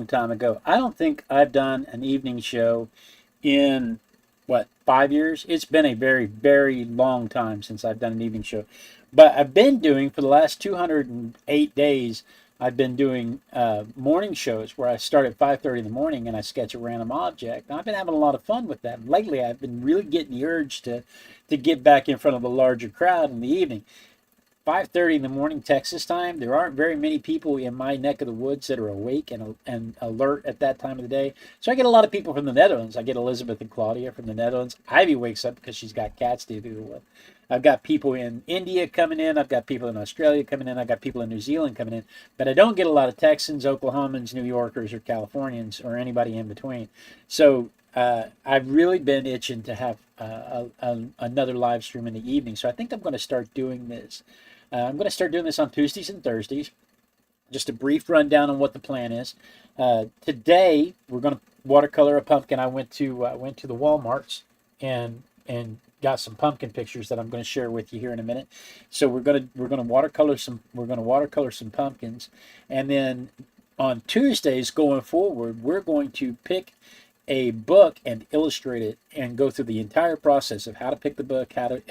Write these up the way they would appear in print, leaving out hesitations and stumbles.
long time ago. I don't think I've done an evening show in, what, 5 years? It's been a very, very long time since I've done an evening show. But I've been doing, for the last 208 days, I've been doing morning shows where I start at 5:30 in the morning and I sketch a random object. And I've been having a lot of fun with that. Lately, I've been really getting the urge to get back in front of a larger crowd in the evening. 5:30 in the morning Texas time. There aren't very many people in my neck of the woods that are awake and alert at that time of the day. So I get a lot of people from the Netherlands. I get Elizabeth and Claudia from the Netherlands. Ivy wakes up because she's got cats to deal with. I've got people in India coming in. I've got people in Australia coming in. I've got people in New Zealand coming in. But I don't get a lot of Texans, Oklahomans, New Yorkers, or Californians, or anybody in between. So I've really been itching to have another live stream in the evening. So I think I'm going to start doing this. I'm going to start doing this on Tuesdays and Thursdays. Just a brief rundown on what the plan is. Today we're going to watercolor a pumpkin. I went to the Walmarts and got some pumpkin pictures that I'm going to share with you here in a minute. So we're going to watercolor some pumpkins, and then on Tuesdays going forward, we're going to pick a book and illustrate it and go through the entire process of how to pick the book, how to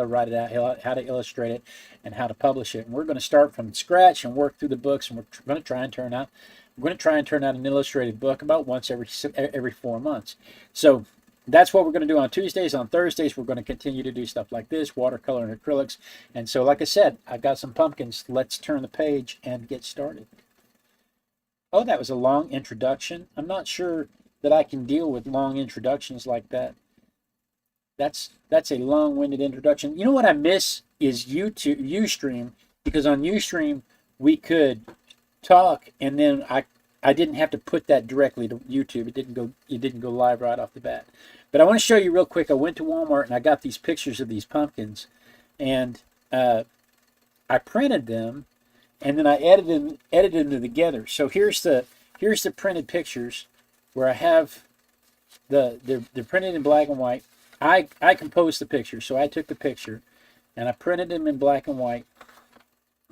write it out, how to illustrate it, and how to publish it. And we're going to start from scratch and work through the books, and we're going to try and turn out an illustrated book about once every 4 months. So that's what we're going to do on Tuesdays. On Thursdays, we're going to continue to do stuff like this, watercolor and acrylics. And so, like I said, I've got some pumpkins. Let's turn the page and get started. Oh, that was a long introduction. I'm not sure that I can deal with long introductions like that. That's a long-winded introduction. You know what I miss is Ustream, because on Ustream we could talk, and then I didn't have to put that directly to YouTube. It didn't go live right off the bat. But I want to show you real quick. I went to Walmart and I got these pictures of these pumpkins, and I printed them, and then I edited them together. So here's the printed pictures where I have they're printed in black and white. I composed the picture, so I took the picture and I printed them in black and white,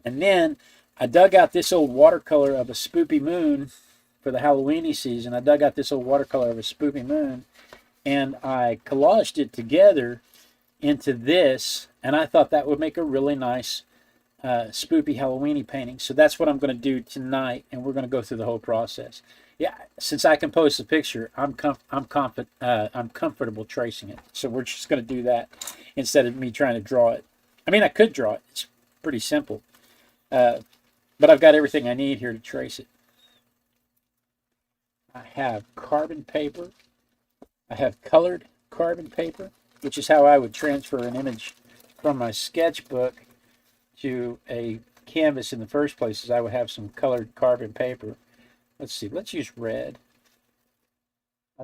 and then I dug out this old watercolor of a spoopy moon for the Halloweeny season. I dug out this old watercolor of a spoopy moon, and I collaged it together into this, and I thought that would make a really nice spoopy Halloweeny painting. So that's what I'm going to do tonight, and we're going to go through the whole process. Yeah, since I composed the picture, I'm comfortable tracing it. So we're just going to do that instead of me trying to draw it. I mean, I could draw it. It's pretty simple. But I've got everything I need here to trace it. I have carbon paper. I have colored carbon paper, which is how I would transfer an image from my sketchbook to a canvas in the first place, is I would have some colored carbon paper. Let's see, let's use red. I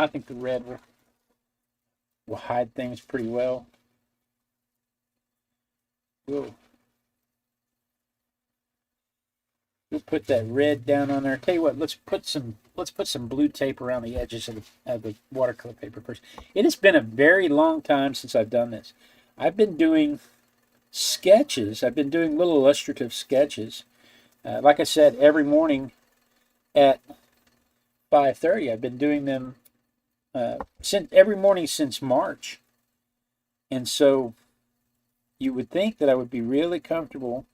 think the red will hide things pretty well. We'll put that red down on there. Tell you what, let's put some blue tape around the edges of the watercolor paper first. It has been a very long time since I've done this. I've been doing sketches. I've been doing little illustrative sketches. Like I said, every morning at 5:30. I've been doing them every morning since March. And so you would think that I would be really comfortable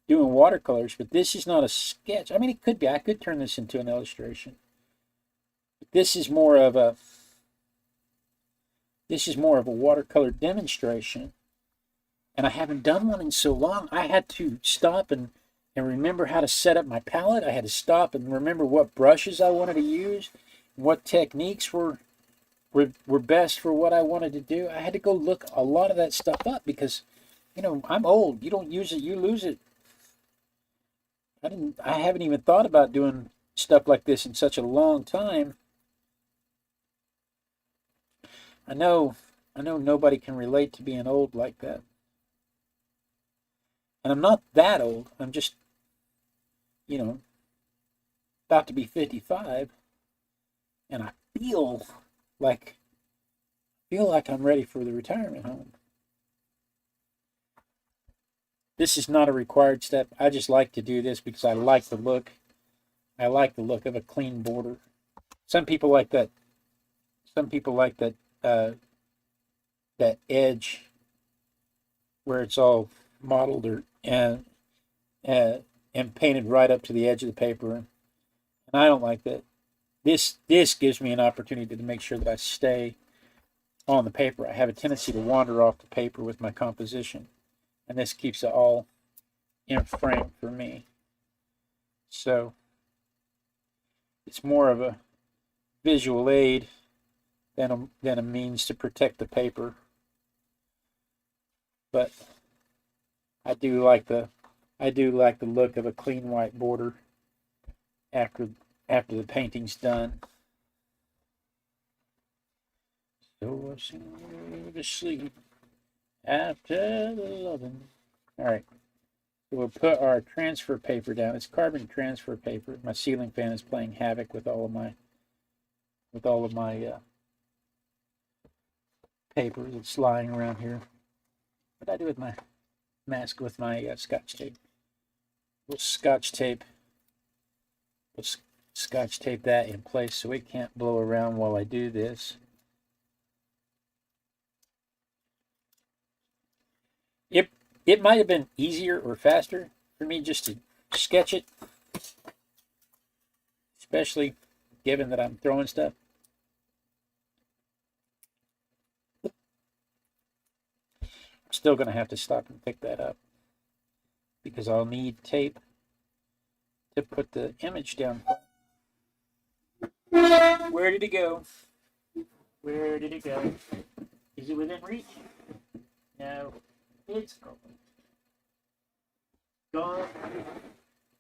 doing watercolors, but this is not a sketch. I mean, it could be. I could turn this into an illustration. But this is more of a watercolor demonstration. And I haven't done one in so long. I had to stop and remember how to set up my palette. I had to stop and remember what brushes I wanted to use, what techniques were best for what I wanted to do. I had to go look a lot of that stuff up because, you know, I'm old. You don't use it, you lose it. I haven't even thought about doing stuff like this in such a long time. I know nobody can relate to being old like that. And I'm not that old. I'm just, you know, about to be 55, and I feel like I'm ready for the retirement home. This is not a required step. I just like to do this because I like the look. I like the look of a clean border. Some people like that. Some people like that that edge where it's all modeled or and painted right up to the edge of the paper. And I don't like that. This gives me an opportunity to make sure that I stay on the paper. I have a tendency to wander off the paper with my composition, and this keeps it all in frame for me. So it's more of a visual aid than a means to protect the paper. But I do like the look of a clean white border after the painting's done. So I go to sleep after the loving. All right. So we'll put our transfer paper down. It's carbon transfer paper. My ceiling fan is playing havoc with all of my paper that's lying around here. What did I do with my mask with my scotch tape? We'll scotch tape that in place so it can't blow around while I do this. It might have been easier or faster for me just to sketch it, especially given that I'm throwing stuff. I'm still going to have to stop and pick that up because I'll need tape to put the image down. Where did it go? Where did it go? Is it within reach? No, it's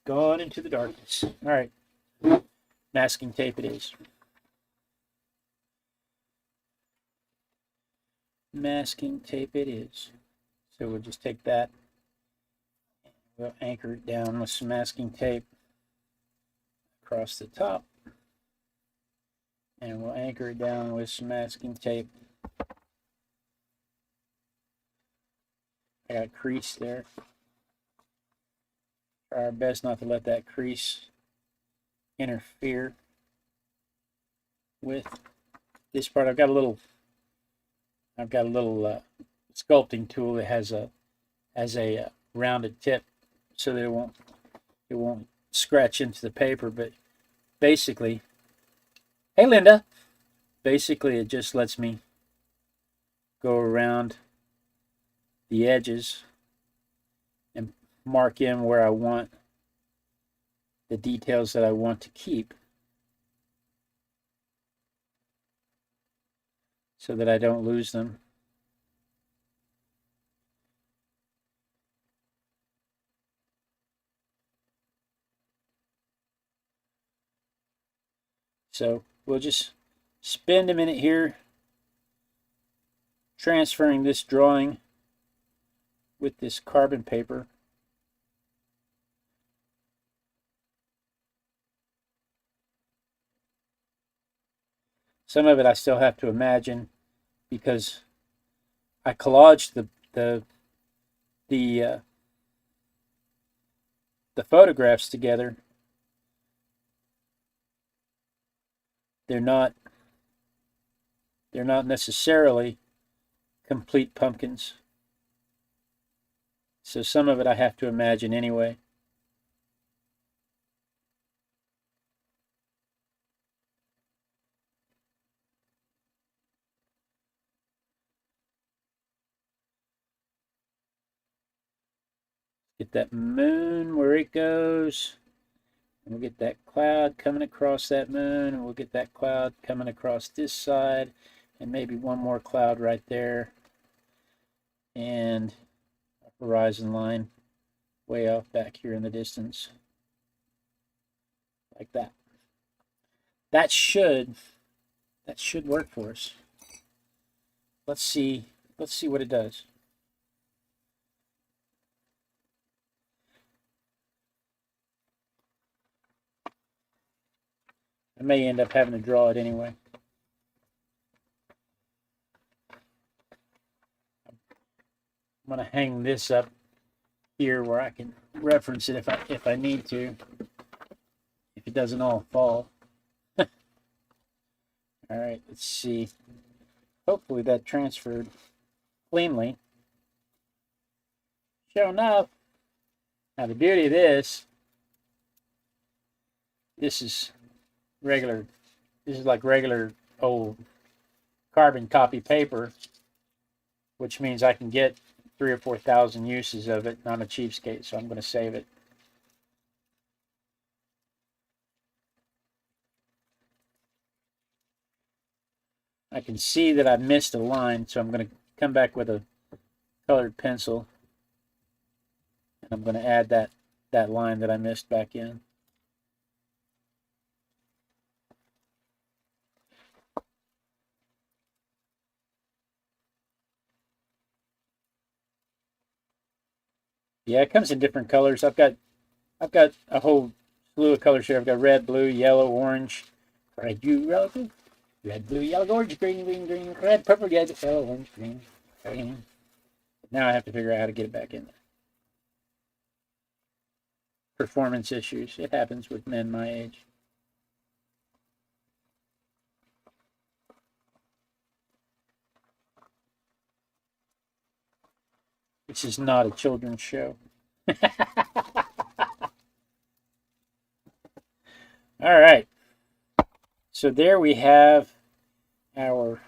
gone into the darkness. All right, masking tape it is. Masking tape it is. So we'll just take that. We'll anchor it down with some masking tape across the top. And we'll anchor it down with some masking tape. I got a crease there. Try our best not to let that crease interfere with this part. I've got a little sculpting tool that has a rounded tip so that it won't scratch into the paper. But basically, hey Linda, basically it just lets me go around the edges and mark in where I want the details that I want to keep so that I don't lose them. So we'll just spend a minute here transferring this drawing with this carbon paper. Some of it I still have to imagine because I collaged the photographs together. They're not necessarily complete pumpkins. So some of it I have to imagine anyway. Get that moon where it goes. And we'll get that cloud coming across that moon. And we'll get that cloud coming across this side. And maybe one more cloud right there. And a horizon line way off back here in the distance. Like that. That should work for us. Let's see what it does. I may end up having to draw it anyway. I'm going to hang this up here where I can reference it if I need to. if it doesn't all fall. All right, let's see. Hopefully that transferred cleanly. Sure enough. Now the beauty of this is regular. This is like regular old carbon copy paper, which means I can get 3,000 or 4,000 uses of it, and I'm a cheapskate, so I'm going to save it. I can see that I missed a line, so I'm going to come back with a colored pencil, and I'm going to add that line that I missed back in. Yeah, it comes in different colors. I've got a whole slew of colors here. I've got red, blue, yellow, orange, red, yellow, red, blue, yellow, orange, green, green, green, red, purple, yellow, orange, green, green. Now I have to figure out how to get it back in there. Performance issues. It happens with men my age. This is not a children's show. All right. So there we have our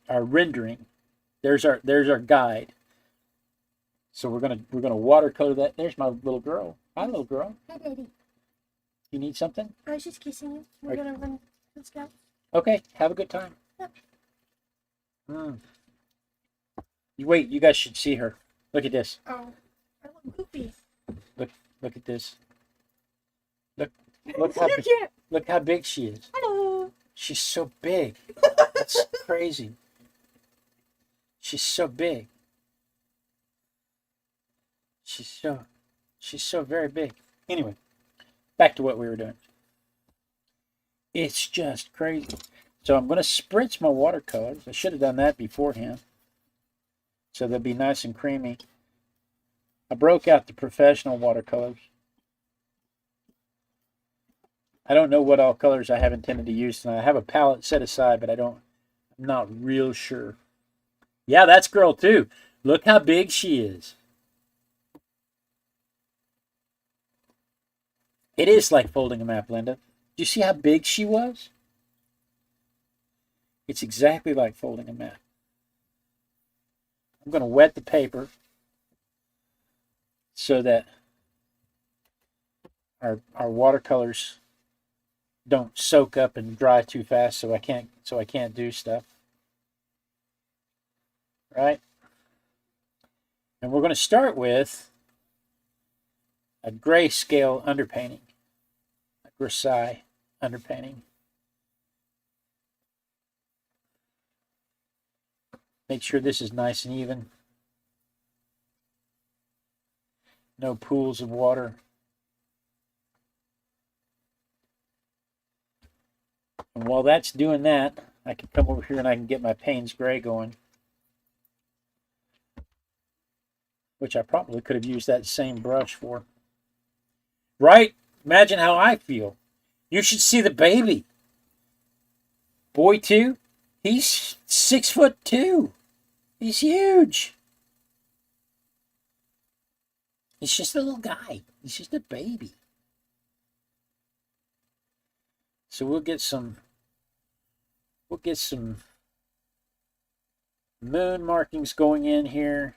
rendering. There's our guide. So we're gonna watercolor that. There's my little girl. Hi, little girl. Hi, Daddy. You need something? I was just kissing you. We're gonna run. Let's go. Okay. Have a good time. Yep. You wait. You guys should see her. Look at this. Oh, I look goofy. Look at this. Look how big she is. Hello. She's so big. That's crazy. She's so big. She's so very big. Anyway, back to what we were doing. It's just crazy. So I'm going to spritz my watercolors. I should have done that beforehand, so they'll be nice and creamy. I broke out the professional watercolors. I don't know what all colors I have intended to use tonight. I have a palette set aside, but I'm not real sure. Yeah, that's girl too. Look how big she is. It is like folding a map, Linda. Do you see how big she was? It's exactly like folding a map. I'm going to wet the paper so that our watercolors don't soak up and dry too fast, so I can't do stuff. Right? And we're going to start with a grayscale underpainting, a grisaille underpainting. Make sure this is nice and even. No pools of water. And while that's doing that, I can come over here and I can get my Payne's Gray going. Which I probably could have used that same brush for. Right? Imagine how I feel. You should see the baby. Boy, too. He's 6'2". He's huge. He's just a little guy. He's just a baby. So we'll get some moon markings going in here.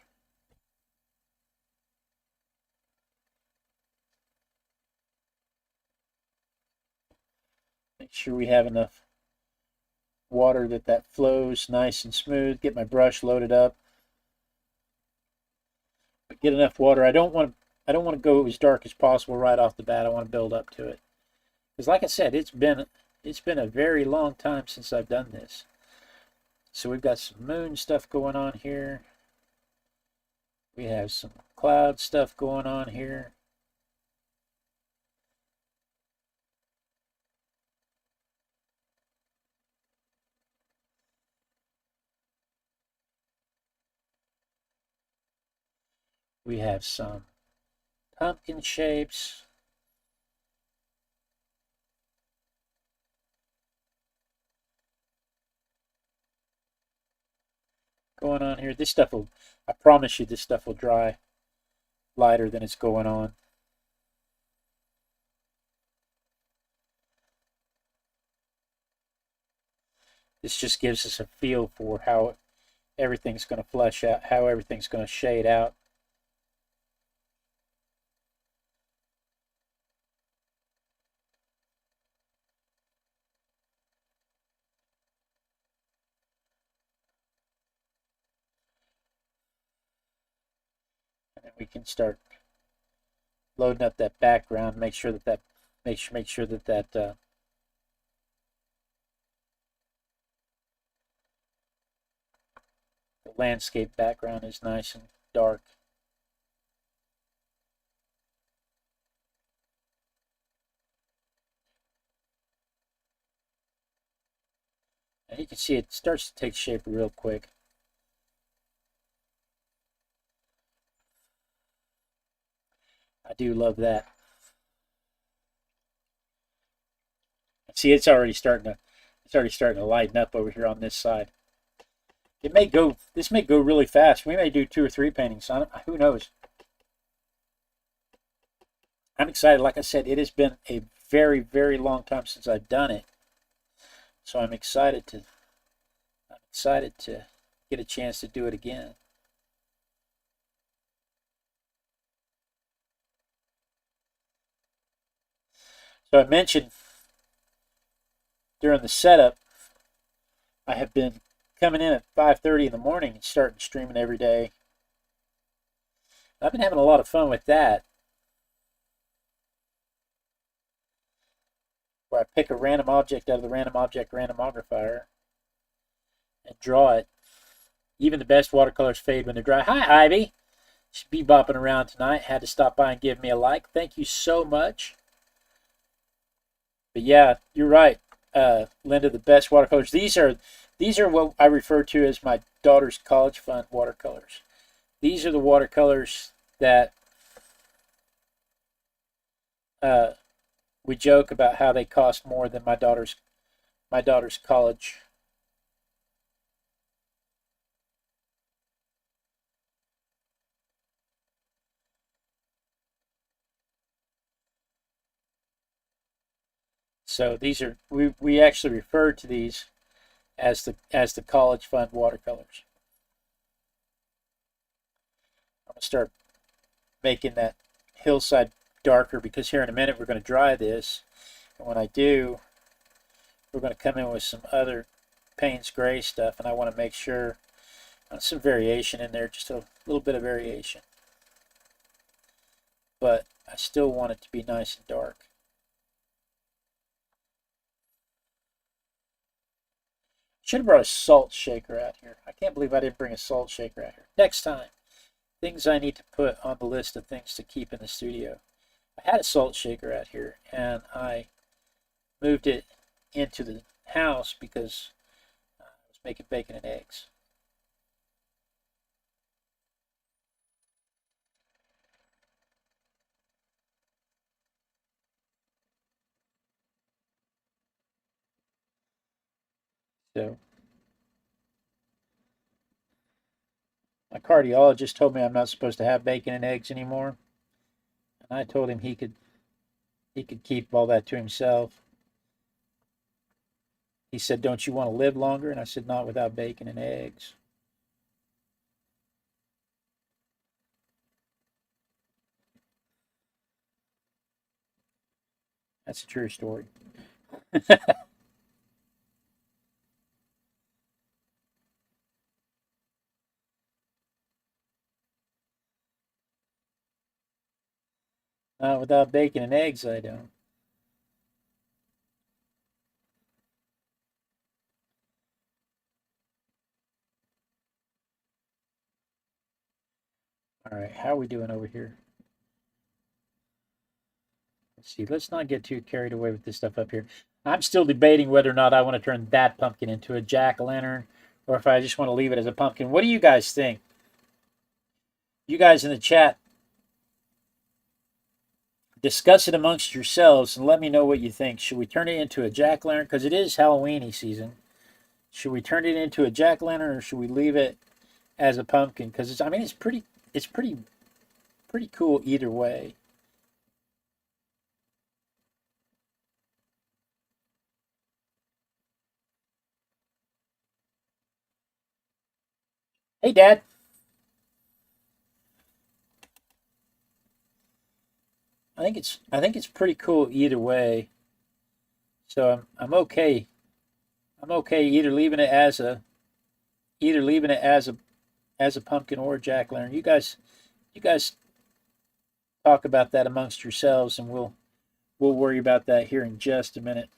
Make sure we have enough water that flows nice and smooth. Get my brush loaded up. But get enough water. I don't want to go as dark as possible right off the bat. I want to build up to it. Because like I said, it's been a very long time since I've done this. So we've got some moon stuff going on here. We have some cloud stuff going on here. We have some pumpkin shapes. Going on here. This stuff will, I promise you, this stuff will dry lighter than it's going on. This just gives us a feel for how everything's going to flesh out, how everything's going to shade out. And then we can start loading up that background. Make sure that the landscape background is nice and dark. And you can see it starts to take shape real quick. I do love that. See, it's already starting to lighten up over here on this side. This may go really fast. We may do 2 or 3 paintings on it. Who knows? I'm excited. Like I said, it has been a very, very long time since I've done it. So I'm excited to get a chance to do it again. So I mentioned during the setup, I have been coming in at 5:30 in the morning and starting streaming every day. I've been having a lot of fun with that. Where I pick a random object out of the Random Object Randomogrifier and draw it. Even the best watercolors fade when they're dry. Hi, Ivy. She's bebopping around tonight. Had to stop by and give me a like. Thank you so much. But yeah, you're right, Linda. The best watercolors. These are what I refer to as my daughter's college fund watercolors. These are the watercolors that we joke about how they cost more than my daughter's college. So these are we actually refer to these as the college fund watercolors. I'm gonna start making that hillside darker because here in a minute we're going to dry this, and when I do, we're going to come in with some other Payne's Gray stuff, and I want to make sure some variation in there, just a little bit of variation, but I still want it to be nice and dark. Should have brought a salt shaker out here. I can't believe I didn't bring a salt shaker out here. Next time, things I need to put on the list of things to keep in the studio. I had a salt shaker out here, and I moved it into the house because I was making bacon and eggs. So my cardiologist told me I'm not supposed to have bacon and eggs anymore, and I told him he could keep all that to himself. He said, "Don't you want to live longer?" And I said, "Not without bacon and eggs." That's a true story. Not without bacon and eggs, I don't. All right, how are we doing over here? Let's see. Let's not get too carried away with this stuff up here. I'm still debating whether or not I want to turn that pumpkin into a jack-o'-lantern or if I just want to leave it as a pumpkin. What do you guys think? You guys in the chat, discuss it amongst yourselves and let me know what you think. Should we turn it into a jack-o'-lantern? Because it is Halloweeny season. Should we turn it into a jack-o'-lantern, or should we leave it as a pumpkin? Because it's, I mean, it's pretty cool either way. Hey, Dad. I think it's pretty cool either way. So I'm okay. I'm okay either leaving it as a pumpkin or a jack-o'-lantern. You guys talk about that amongst yourselves, and we'll worry about that here in just a minute.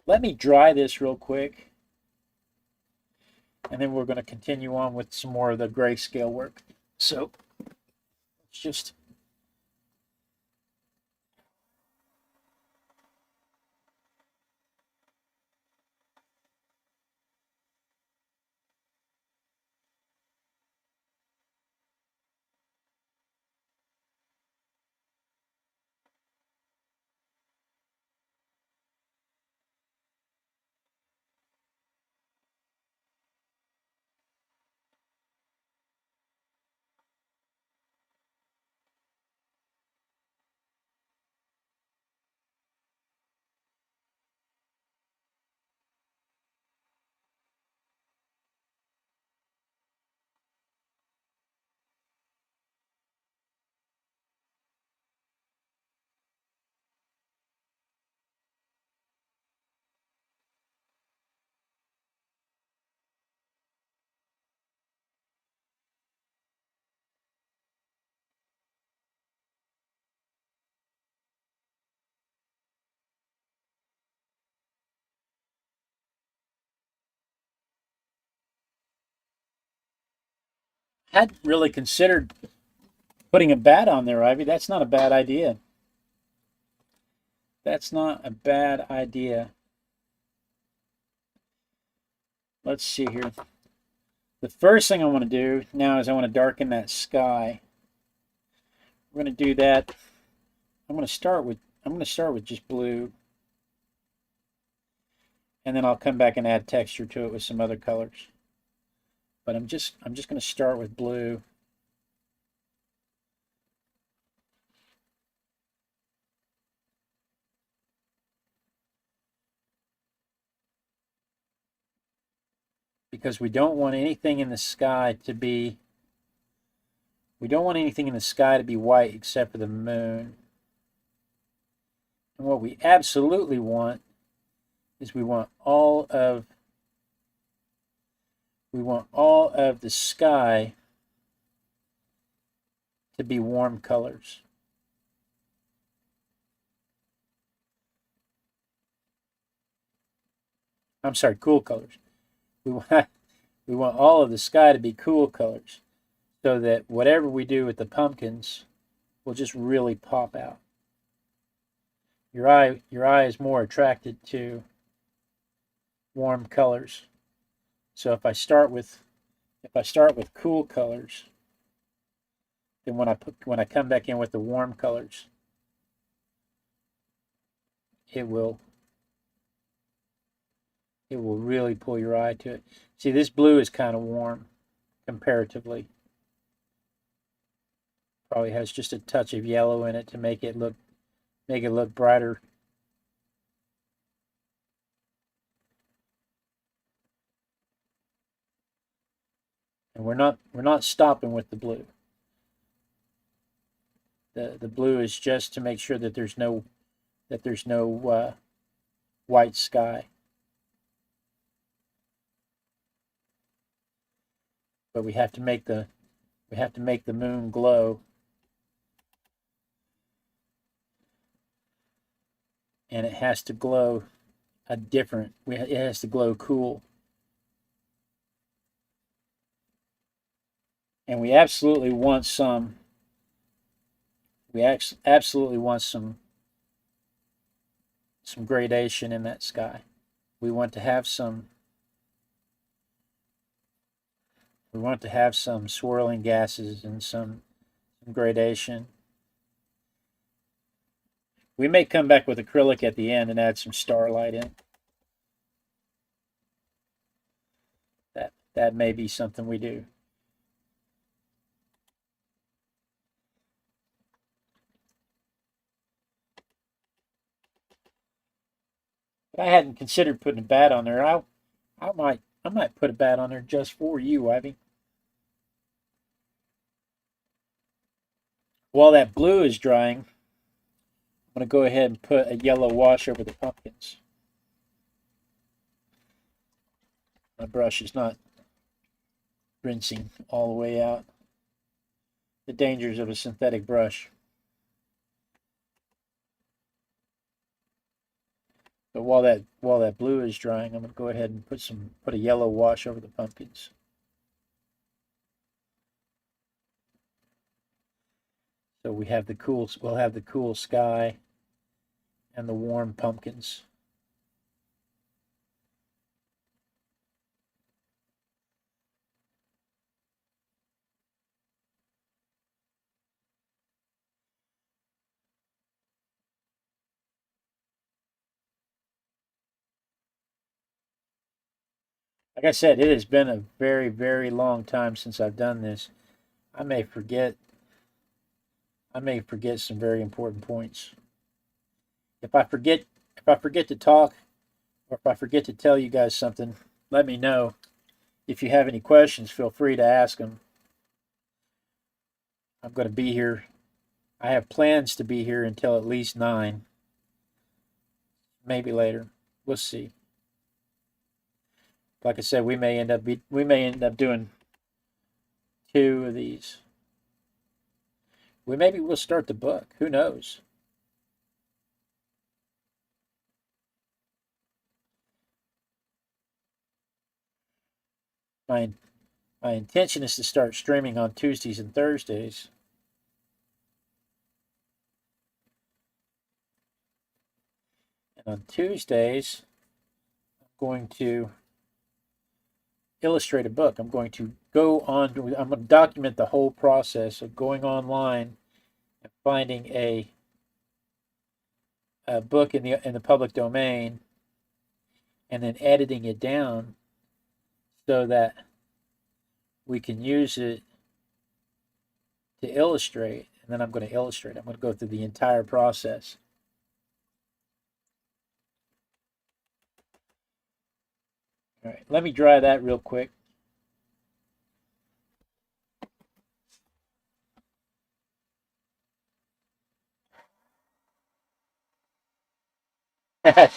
Let me dry this real quick, and then we're going to continue on with some more of the grayscale work. So let's just hadn't really considered putting a bat on there, Ivy. That's not a bad idea. That's not a bad idea. Let's see here. The first thing I want to do now is I want to darken that sky. We're going to do that. I'm going to start with just blue, and then I'll come back and add texture to it with some other colors. But I'm just going to start with blue. Because we don't want anything in the sky to be white except for the moon. And what we absolutely want is we want all of the sky to be warm colors. I'm sorry, cool colors. We want all of the sky to be cool colors, so that whatever we do with the pumpkins will just really pop out. Your eye is more attracted to warm colors. So if I start with cool colors, then when I come back in with the warm colors, it will really pull your eye to it. See, this blue is kind of warm comparatively. Probably has just a touch of yellow in it to make it look brighter. And we're not stopping with the blue. The blue is just to make sure that there's no white sky. But we have to make the moon glow. And it has to glow it has to glow cool. And we absolutely want some gradation in that sky. We want to have some swirling gases and some some gradation. We may come back with acrylic at the end and add some starlight in. That may be something we do. But I hadn't considered putting a bat on there. I might put a bat on there just for you, Ivy. While that blue is drying, I'm going to go ahead and put a yellow wash over the pumpkins. My brush is not rinsing all the way out. The dangers of a synthetic brush. But while that blue is drying, I'm going to go ahead and put a yellow wash over the pumpkins. So we'll have the cool sky and the warm pumpkins. Like I said, it has been a very, very long time since I've done this. I may forget some very important points. If I forget to talk, or if I forget to tell you guys something, let me know. If you have any questions, feel free to ask them. I'm going to be here. I have plans to be here until at least 9. Maybe later. We'll see. Like I said, we may end up doing 2 of these. Maybe we'll start the book. Who knows? My intention is to start streaming on Tuesdays and Thursdays. And on Tuesdays, I'm going to illustrate a book. I'm going to document the whole process of going online and finding a book in the public domain and then editing it down so that we can use it to illustrate. And then I'm going to illustrate. I'm going to go through the entire process. All right, let me dry that real quick.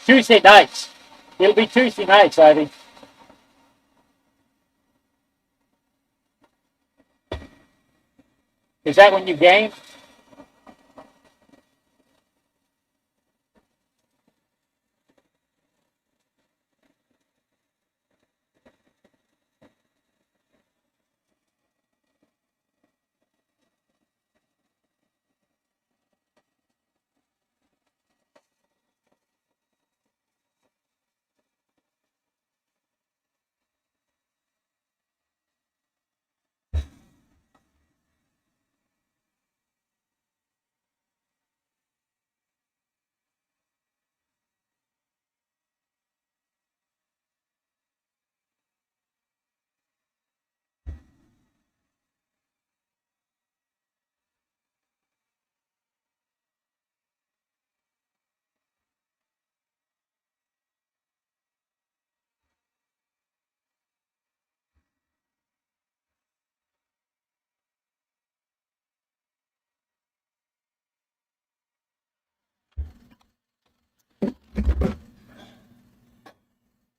Tuesday nights. It'll be Tuesday nights, Ivy. Is that when you game?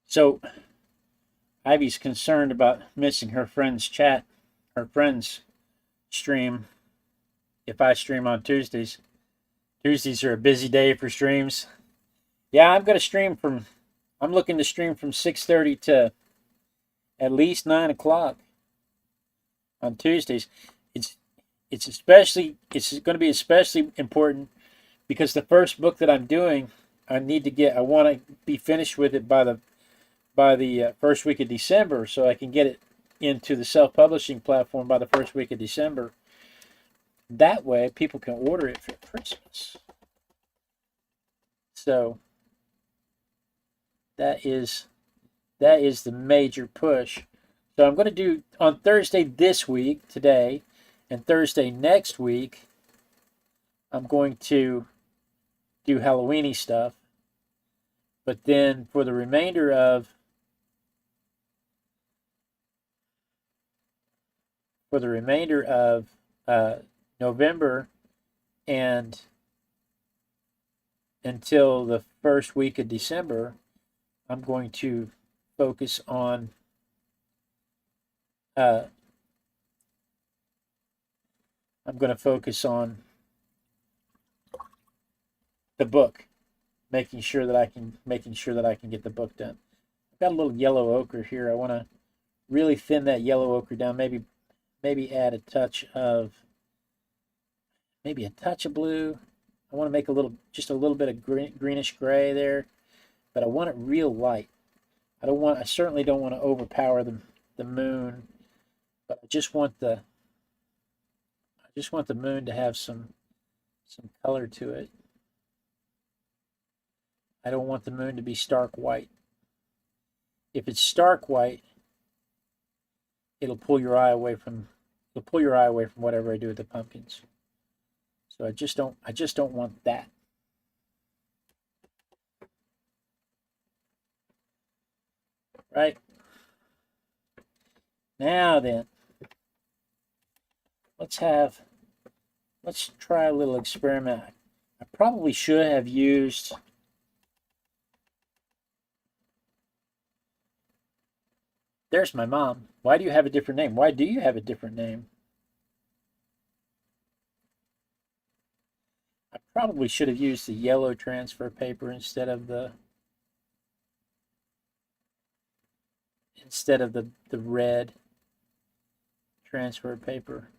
So Ivy's concerned about missing her friend's chat, her friend's stream. If I stream on Tuesdays, Tuesdays are a busy day for streams. Yeah, I'm looking to stream from 6:30 to at least 9 o'clock on Tuesdays. It's going to be especially important because the first book that I'm doing, I want to be finished with it by the first week of December, so I can get it into the self-publishing platform by the first week of December. That way people can order it for Christmas. So that is the major push. So I'm going to do on Thursday this week, today, and Thursday next week, I'm going to do Halloweeny stuff. But then for the remainder of November and until the first week of December, I'm going to focus on the book, making sure that I can get the book done. I've got a little yellow ochre here. I want to really thin that yellow ochre down. Maybe add a touch of blue. I want to make just a little bit of greenish gray there, but I want it real light. I certainly don't want to overpower the moon, but I just want the moon to have some color to it. I don't want the moon to be stark white. If it's stark white, it'll pull your eye away from whatever I do with the pumpkins. So I just don't want that. Right? Now then, let's try a little experiment. I probably should have used There's my mom. Why do you have a different name? Why do you have a different name? I probably should have used the yellow transfer paper instead of the red transfer paper.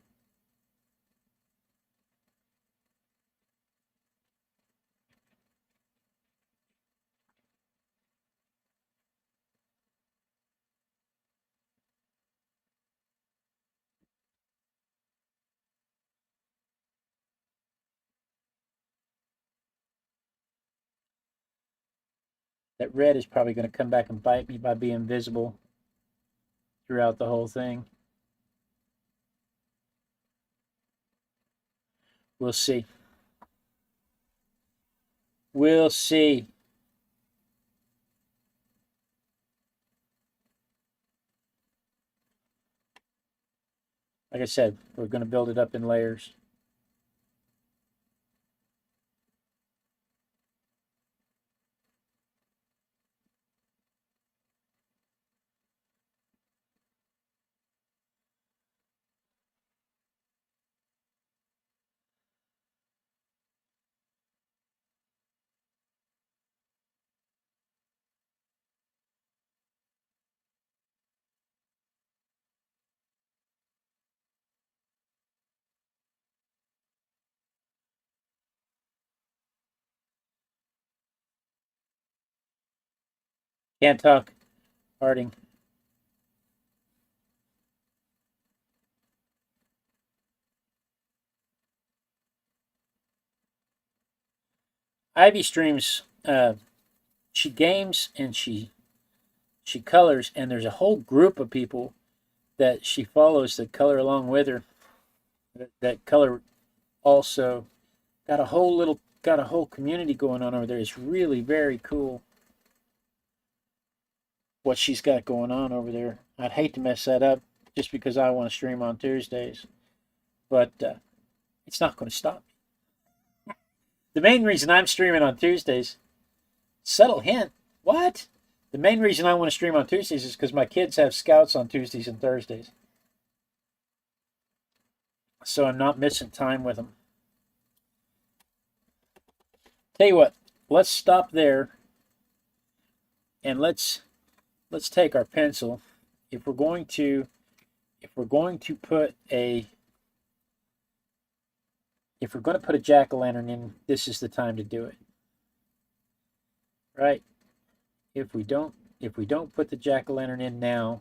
That red is probably going to come back and bite me by being visible throughout the whole thing. We'll see. We'll see. Like I said, we're going to build it up in layers. Can't talk, Harding. Ivy streams. She games and she colors, and there's a whole group of people that she follows that color along with her. That color also. Got a whole community going on over there. It's really very cool what she's got going on over there. I'd hate to mess that up just because I want to stream on Tuesdays, but it's not going to stop me. The main reason I'm streaming on Tuesdays, subtle hint, what? The main reason I want to stream on Tuesdays is because my kids have scouts on Tuesdays and Thursdays. So I'm not missing time with them. Tell you what, let's stop there and let's take our pencil. If we're going to put a jack-o'-lantern in, this is the time to do it. Right? If we don't put the jack-o'-lantern in now,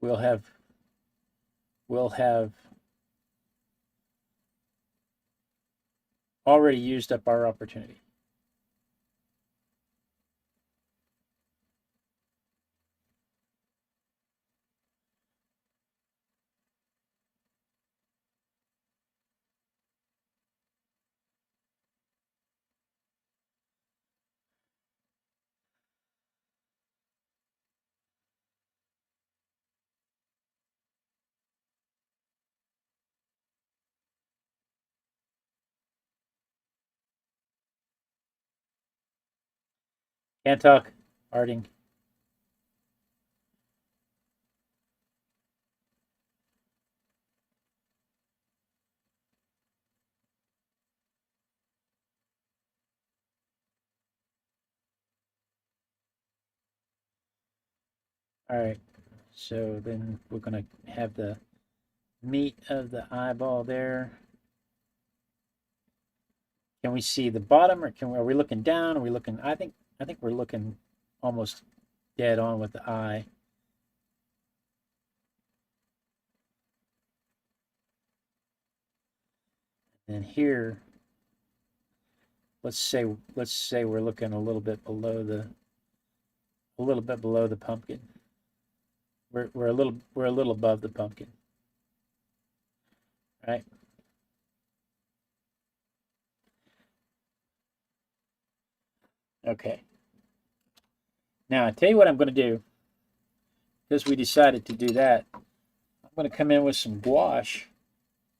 we'll have already used up our opportunity. Can't talk, Harding. All right, so then we're going to have the meat of the eyeball there. Can we see the bottom, or are we looking down? Are we looking? I think we're looking almost dead on with the eye. And here, let's say we're looking a little bit below the pumpkin. We're a little above the pumpkin, right? Okay. Now I tell you what I'm going to do, because we decided to do that. I'm going to come in with some gouache,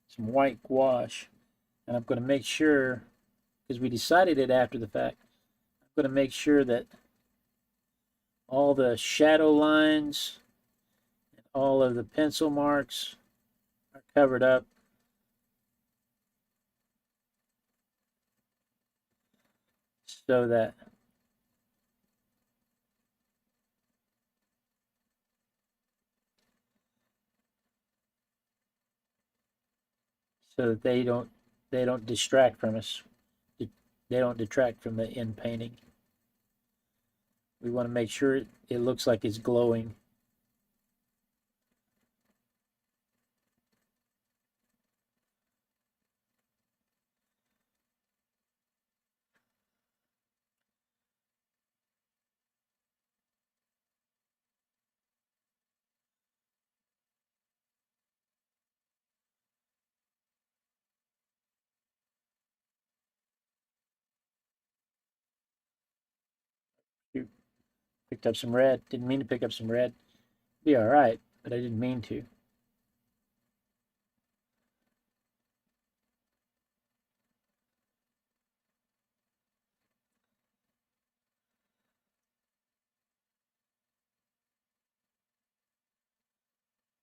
some white gouache, and I'm going to make sure, because we decided it after the fact, I'm going to make sure that all the shadow lines and all of the pencil marks are covered up. So that they don't distract from us. They don't detract from the end painting. We want to make sure it looks like it's glowing. You picked up some red. Didn't mean to pick up some red. Be all right, but I didn't mean to.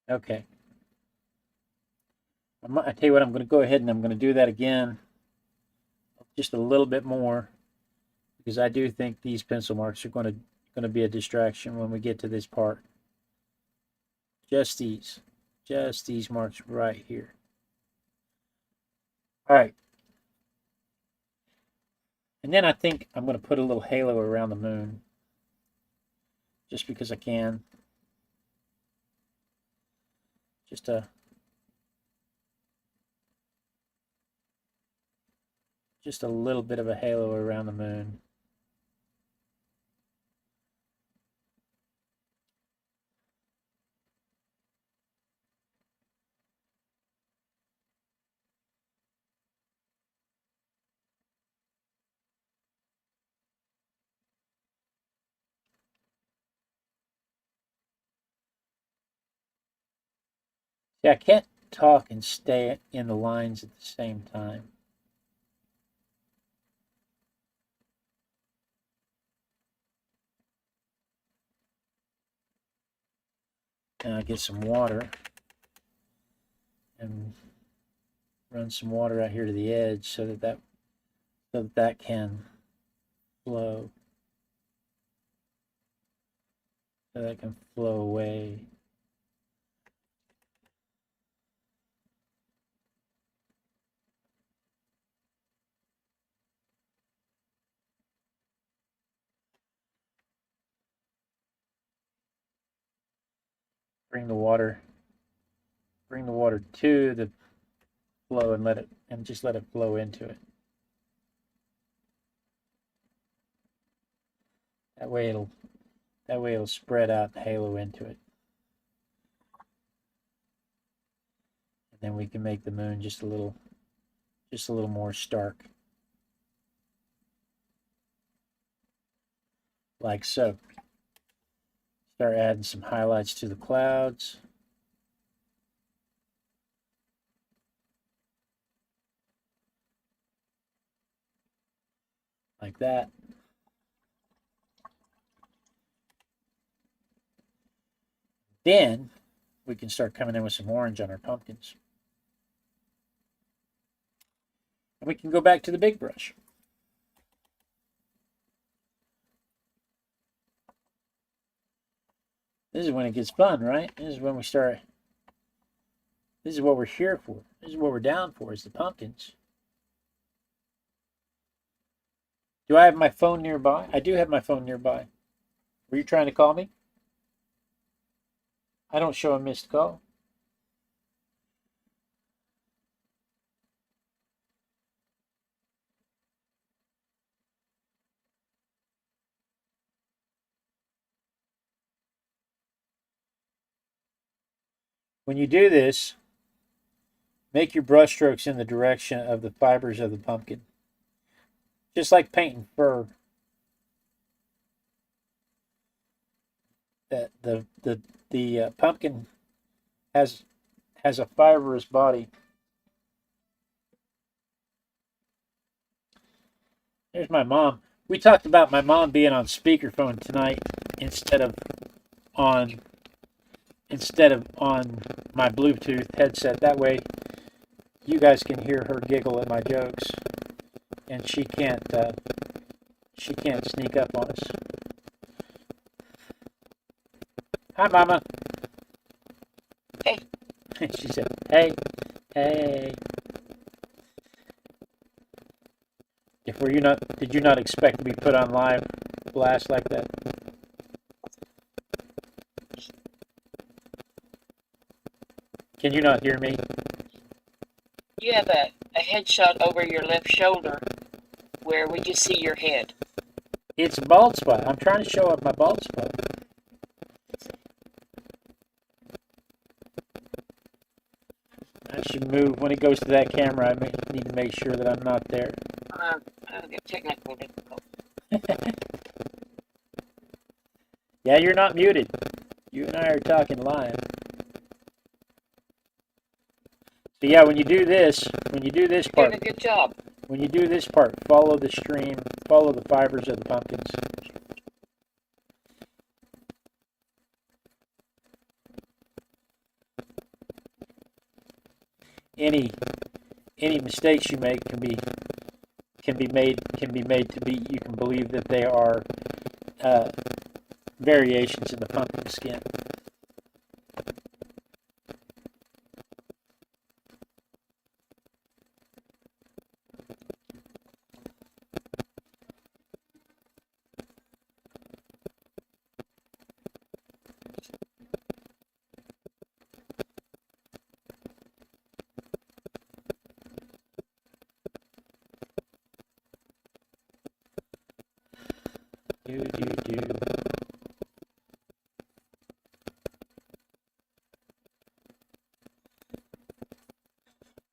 Okay. I tell you what, I'm going to go ahead and I'm going to do that again, just a little bit more, because I do think these pencil marks are going to be a distraction when we get to this part. Just these marks right here. All right. And then I think I'm going to put a little halo around the moon, just because I can. Just a little bit of a halo around the moon. See, I can't talk and stay in the lines at the same time. Now I get some water and run some water out here to the edge so that can flow. So that can flow away. bring the water to the flow and just let it flow into it. That way it'll spread out and halo into it. And then we can make the moon just a little more stark. Like so. Start adding some highlights to the clouds. Like that. Then we can start coming in with some orange on our pumpkins. And we can go back to the big brush. This is when it gets fun, right? This is when we start. This is what we're here for. This is what we're down for, is the pumpkins. Do I have my phone nearby? I do have my phone nearby. Were you trying to call me? I don't show a missed call. When you do this, make your brush strokes in the direction of the fibers of the pumpkin. Just like painting fur. The pumpkin has a fibrous body. There's my mom. We talked about my mom being on speakerphone tonight instead of on my Bluetooth headset. That way you guys can hear her giggle at my jokes, and she can't sneak up on us. Hi, Mama. Hey. She said, hey, hey. Did you not expect to be put on live blast like that? Can you not hear me? You have a headshot over your left shoulder where we just see your head. It's a bald spot. I'm trying to show up my bald spot. I should move. When it goes to that camera, I need to make sure that I'm not there. I'll get technical difficult. Yeah, you're not muted. You and I are talking live. So yeah, when you do this part, Doing a good job. when you do this part, follow the stream, follow the fibers of the pumpkins. Any mistakes you make can be made to be, you can believe that they are variations in the pumpkin skin.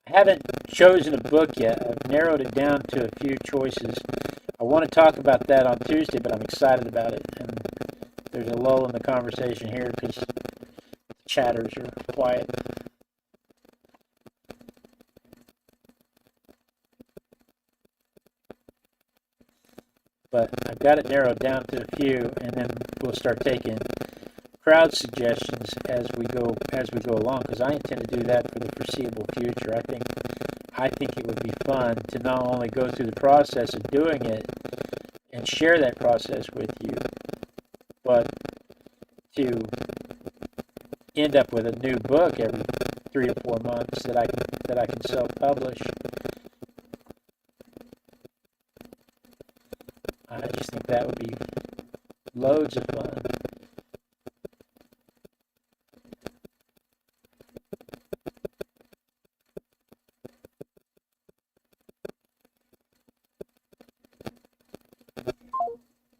I haven't chosen a book yet. I've narrowed it down to a few choices. I want to talk about that on Tuesday, but I'm excited about it. And there's a lull in the conversation here because chatters are quiet. But I've got it narrowed down to a few, and then we'll start taking crowd suggestions as we go along, because I intend to do that for the foreseeable future. I think it would be fun to not only go through the process of doing it and share that process with you, but to end up with a new book every 3 or 4 months that I can self-publish. I just think that would be loads of fun.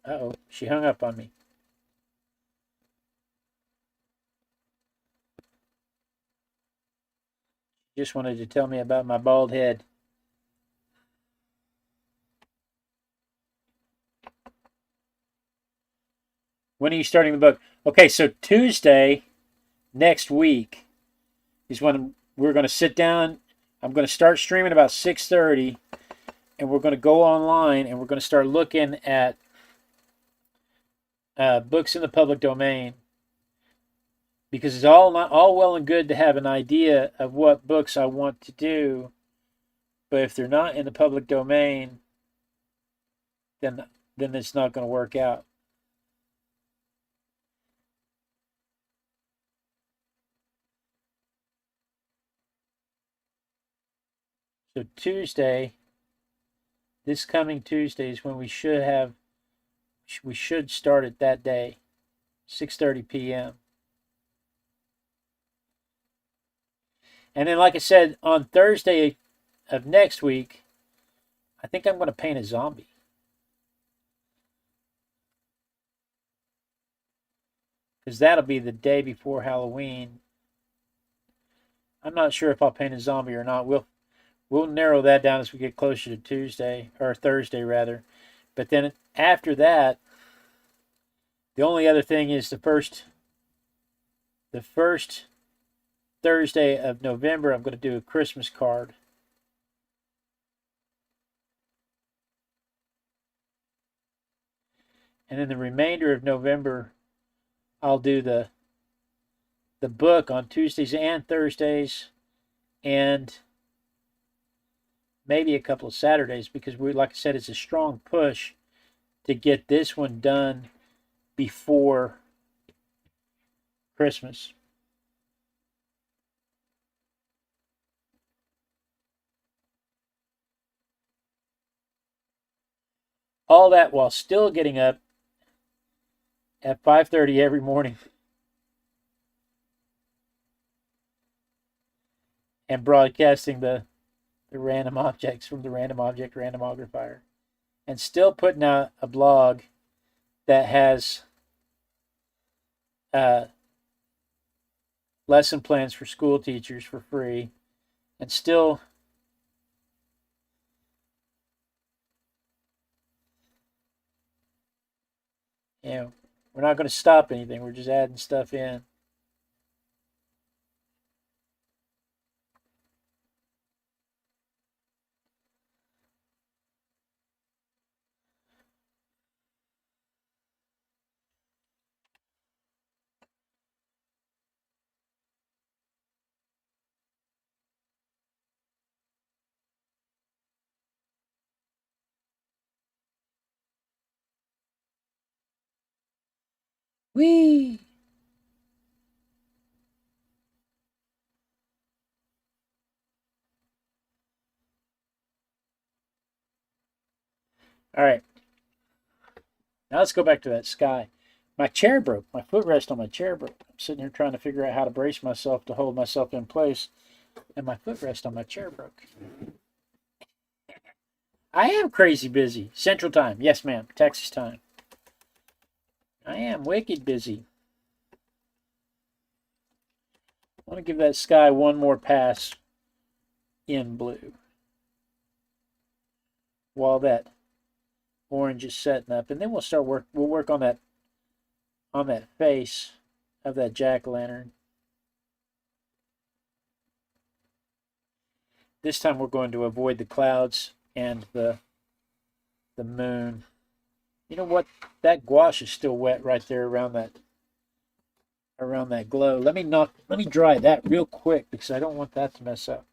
Uh-oh, she hung up on me. Just wanted to tell me about my bald head. When are you starting the book? Okay, so Tuesday next week is when we're going to sit down. I'm going to start streaming about 6:30, and we're going to go online and we're going to start looking at books in the public domain, because it's all well and good to have an idea of what books I want to do, but if they're not in the public domain, then it's not going to work out. So Tuesday, this coming Tuesday is when we should start it that day, 6:30 p.m. And then, like I said, on Thursday of next week, I think I'm going to paint a zombie. Because that'll be the day before Halloween. I'm not sure if I'll paint a zombie or not. We'll narrow that down as we get closer to Tuesday, or Thursday rather. But then after that, the only other thing is the first Thursday of November, I'm going to do a Christmas card. And then the remainder of November, I'll do the book on Tuesdays and Thursdays, and maybe a couple of Saturdays, because like I said, it's a strong push to get this one done before Christmas. All that while still getting up at 5:30 every morning and broadcasting the random objects from the Random Object Randomogrifier, and still putting out a blog that has lesson plans for school teachers for free, and still we're not going to stop anything. We're just adding stuff in. Whee! All right. Now let's go back to that sky. My chair broke. My footrest on my chair broke. I'm sitting here trying to figure out how to brace myself to hold myself in place, and my footrest on my chair broke. I am crazy busy. Central time. Yes, ma'am. Texas time. I am wicked busy. I want to give that sky one more pass in blue while that orange is setting up, and then we'll work on that face of that jack-o'-lantern. This time we're going to avoid the clouds and the moon. You know what? That gouache is still wet right there around that glow. Let me dry that real quick, because I don't want that to mess up.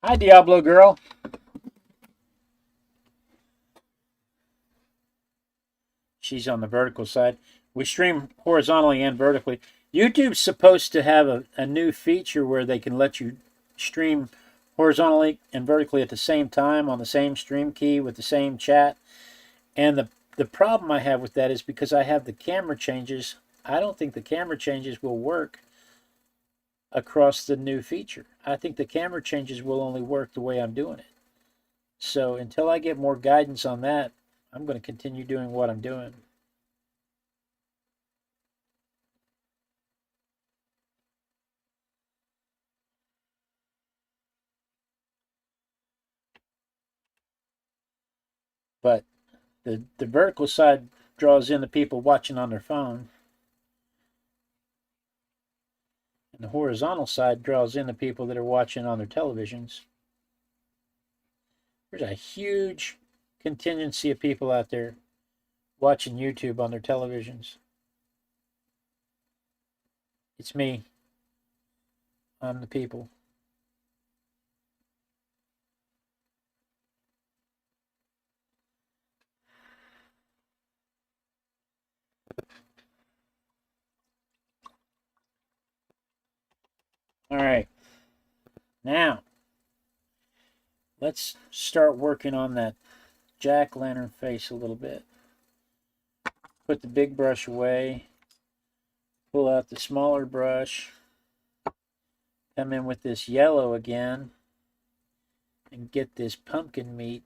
Hi, Diablo girl. She's on the vertical side. We stream horizontally and vertically. YouTube's supposed to have a new feature where they can let you stream horizontally and vertically at the same time on the same stream key with the same chat. And the problem I have with that is because I have the camera changes, I don't think the camera changes will work across the new feature. I think the camera changes will only work the way I'm doing it. So until I get more guidance on that, I'm going to continue doing what I'm doing. But the vertical side draws in the people watching on their phone, and the horizontal side draws in the people that are watching on their televisions. There's a huge contingency of people out there watching YouTube on their televisions. It's me. I'm the people. All right. Now, let's start working on that jack-o'-lantern face a little bit. Put the big brush away. Pull out the smaller brush. Come in with this yellow again. And get this pumpkin meat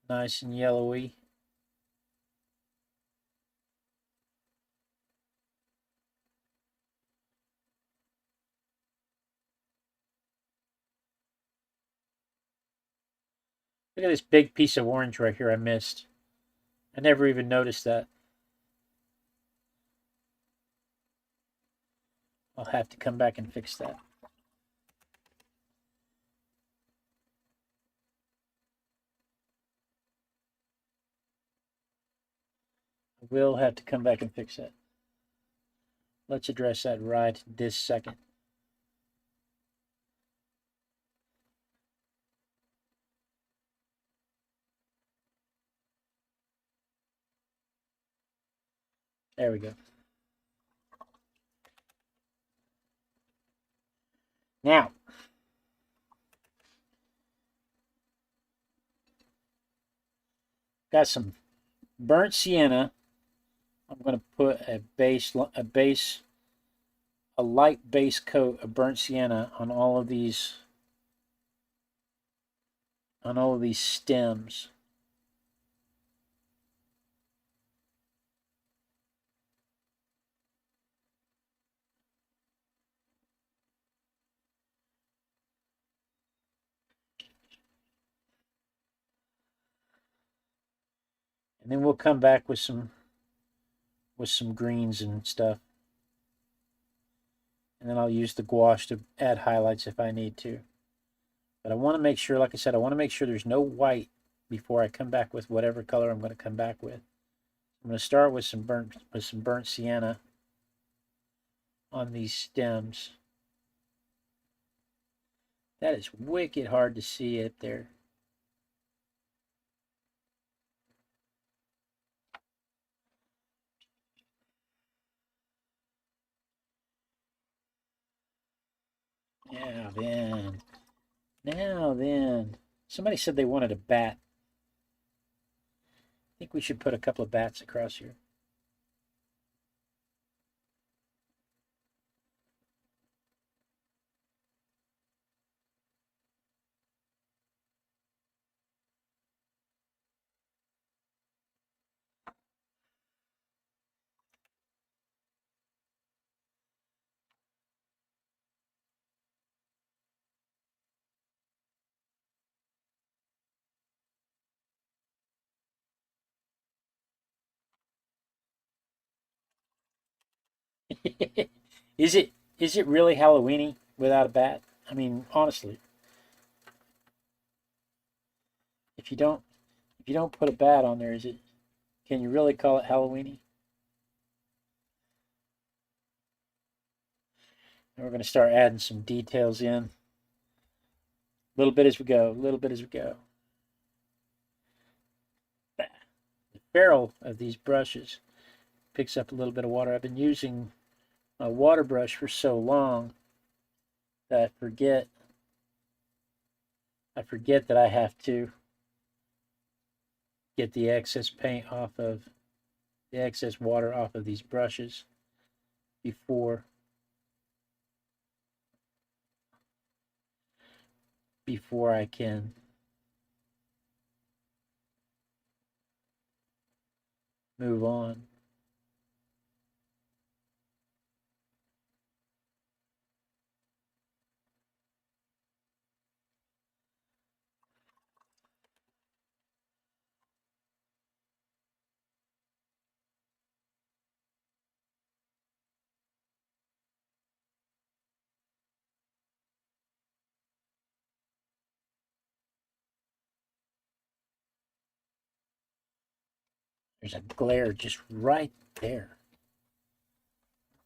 nice and yellowy. Look at this big piece of orange right here I missed. I never even noticed that. I'll have to come back and fix that. I will have to come back and fix that. Let's address that right this second. There we go. Now, got some burnt sienna. I'm going to put a light base coat of burnt sienna on all of these stems. And then we'll come back with some greens and stuff. And then I'll use the gouache to add highlights if I need to. But I want to make sure, like I said, I want to make sure there's no white before I come back with whatever color I'm going to come back with. I'm going to start with some burnt sienna on these stems. That is wicked hard to see up there. Now then. Somebody said they wanted a bat. I think we should put a couple of bats across here. Is it really Halloweeny without a bat? I mean, honestly, if you don't put a bat on there, can you really call it Halloweeny? And we're going to start adding some details in. A little bit as we go, a little bit as we go. The barrel of these brushes picks up a little bit of water. I've been using my water brush for so long that I forget that I have to get the excess paint off of the excess water off of these brushes before I can move on. There's a glare just right there.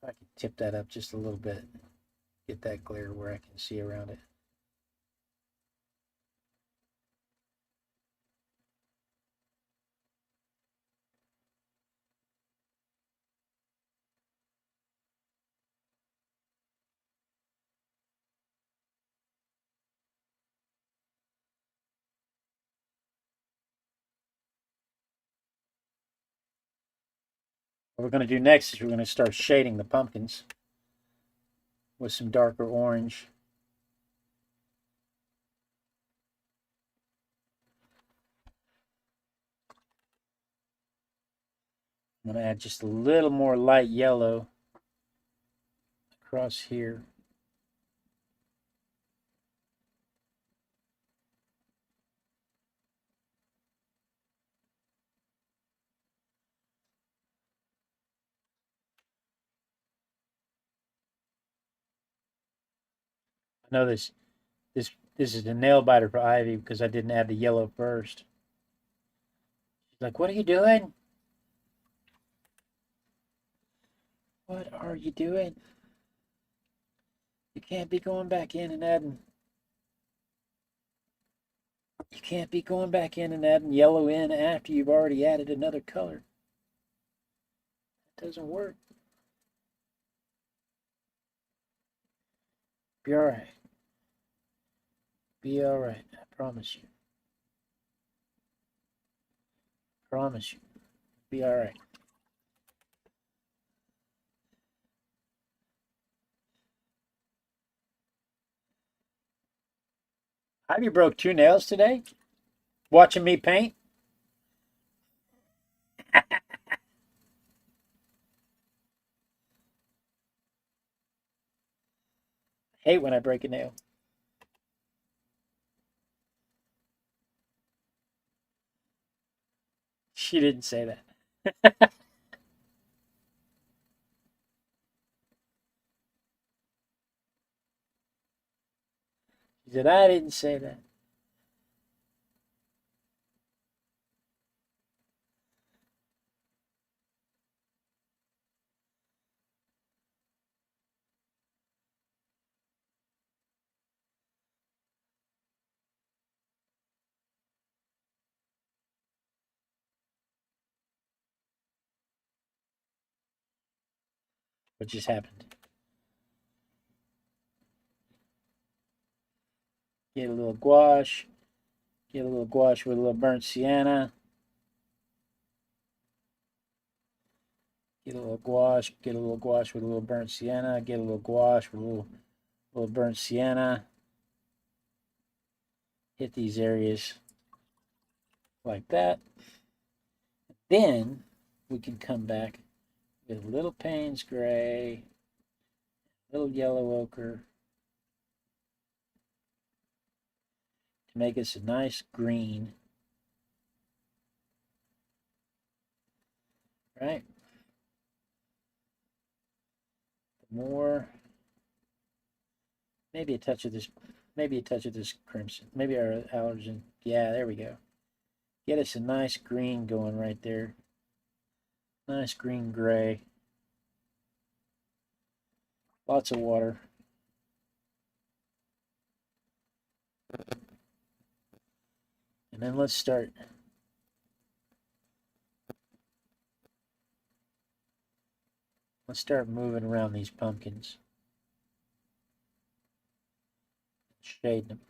If I can tip that up just a little bit, get that glare where I can see around it. What we're going to do next is we're going to start shading the pumpkins with some darker orange. I'm going to add just a little more light yellow across here. I know this is the nail biter for Ivy because I didn't add the yellow first. She's like, "What are you doing? What are you doing? You can't be going back in and adding. You can't be going back in and adding yellow in after you've already added another color. It doesn't work. Be all right. Be all right. I promise you. Promise you. Be all right." Ivy broke 2 nails today watching me paint. Hate when I break a nail. She didn't say that. She said, "I didn't say that." What just happened? Get a little gouache. Get a little gouache with a little burnt sienna. Get a little gouache. Get a little gouache with a little burnt sienna. Get a little gouache with a little burnt sienna. Hit these areas like that. Then we can come back with a little Payne's gray, a little yellow ochre to make us a nice green. Right? More, maybe a touch of this crimson, maybe our allergen. Yeah, there we go. Get us a nice green going right there. Nice green gray. Lots of water. then let's start. Let's start moving around these pumpkins. Shading them.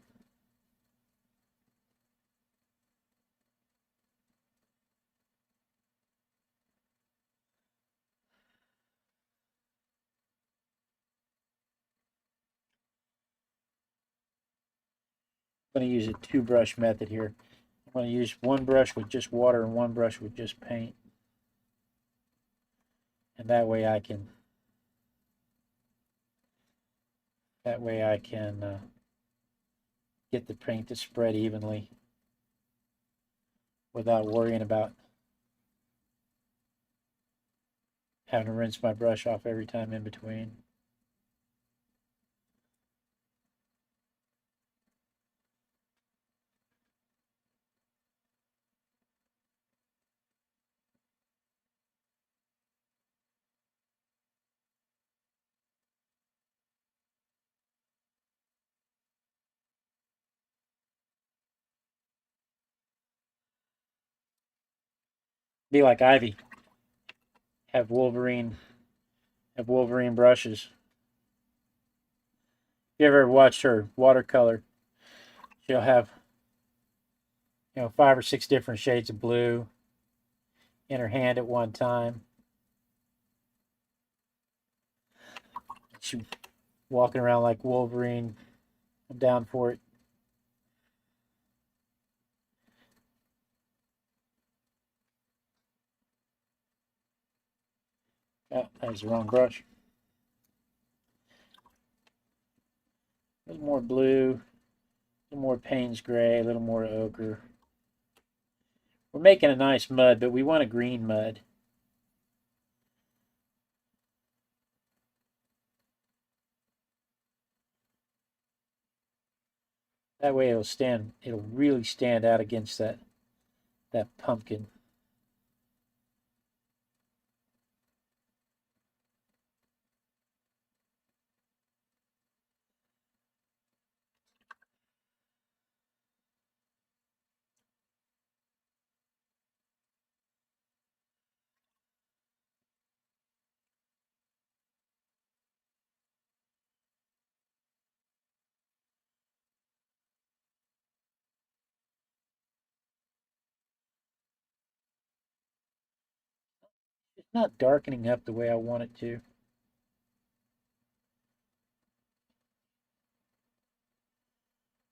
I'm going to use a two-brush method here. I'm going to use one brush with just water and one brush with just paint. And that way I can get the paint to spread evenly without worrying about having to rinse my brush off every time in between. Be like Ivy. Have Wolverine brushes. If you ever watched her watercolor, she'll have 5 or 6 different shades of blue in her hand at one time. She's walking around like Wolverine. I'm down for it. Oh, that was the wrong brush. A little more blue, a little more Payne's gray, a little more ochre. We're making a nice mud, but we want a green mud. That way it'll really stand out against that pumpkin. It's not darkening up the way I want it to.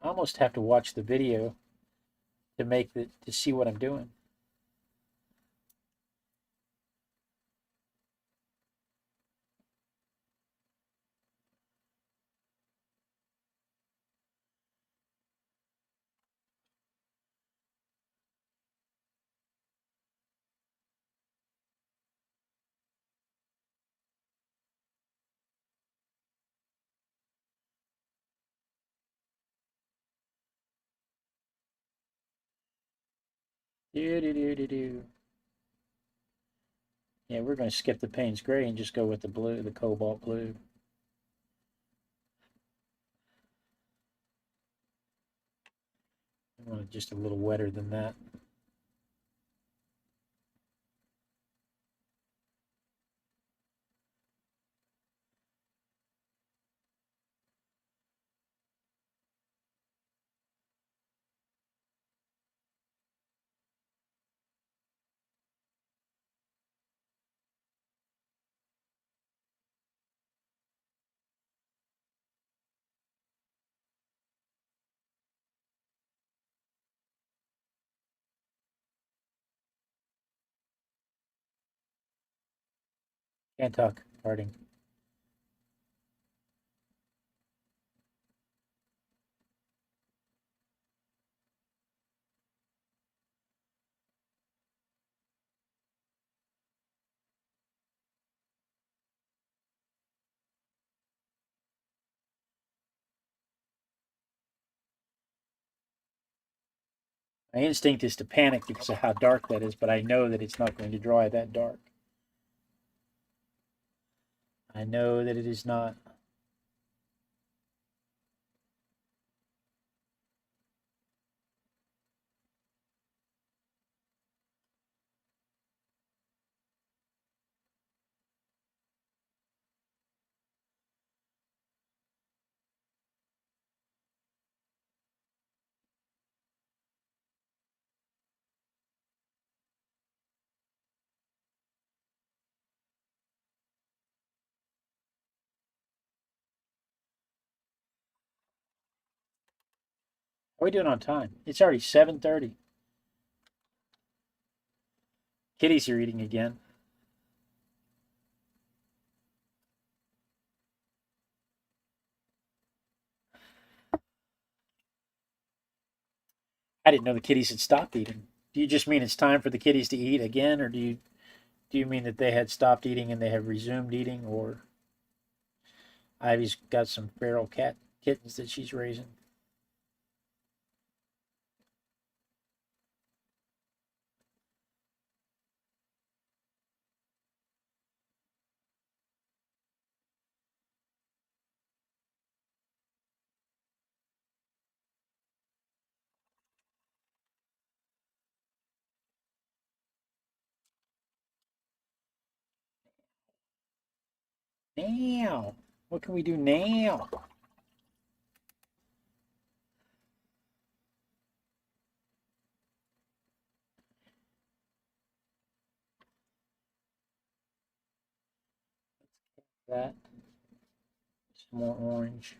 I almost have to watch the video to see what I'm doing. Do. Yeah, we're going to skip the Payne's gray and just go with the blue, the cobalt blue. I want it just a little wetter than that. Can't talk. Parting. My instinct is to panic because of how dark that is, but I know that it's not going to dry that dark. I know that it is not. How are we doing on time? It's already 7:30. Kitties are eating again. I didn't know the kitties had stopped eating. Do you just mean it's time for the kitties to eat again, or do you mean that they had stopped eating and they have resumed eating, or Ivy's got some feral cat kittens that she's raising? Now, what can we do now? That some more orange.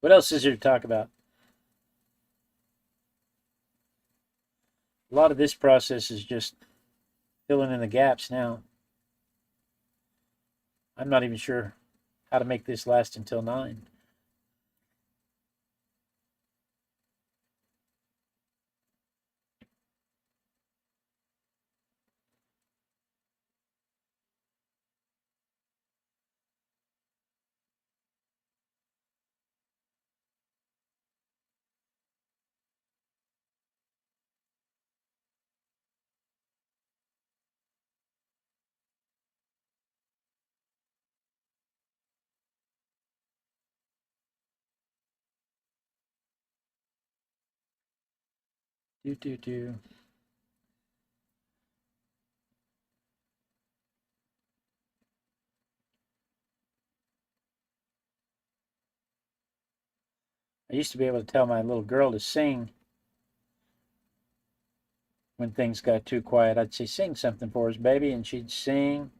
What else is there to talk about? A lot of this process is just filling in the gaps now. I'm not even sure how to make this last until 9. Do do do. I used to be able to tell my little girl to sing when things got too quiet. I'd say, "Sing something for us, baby," and she'd sing.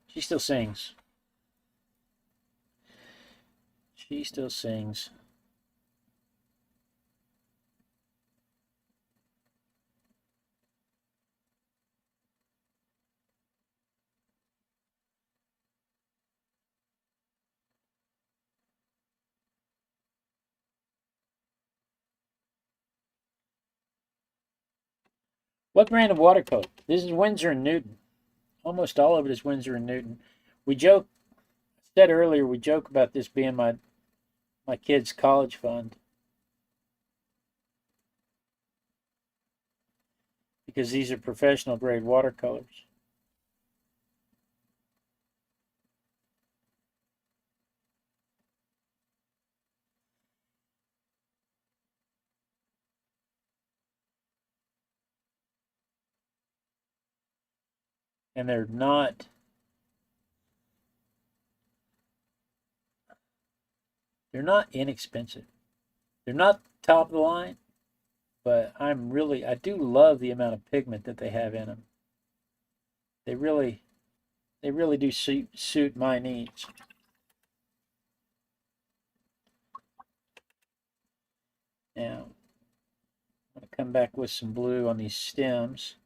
She still sings. She still sings. What brand of watercolor? This is Winsor and Newton. Almost all of it is Winsor and Newton. We joke, said earlier, we joke about this being my kids' college fund because these are professional grade watercolors. And they're not inexpensive. They're not top of the line, but I do love the amount of pigment that they have in them. They really do suit my needs. Now, I'm going to come back with some blue on these stems.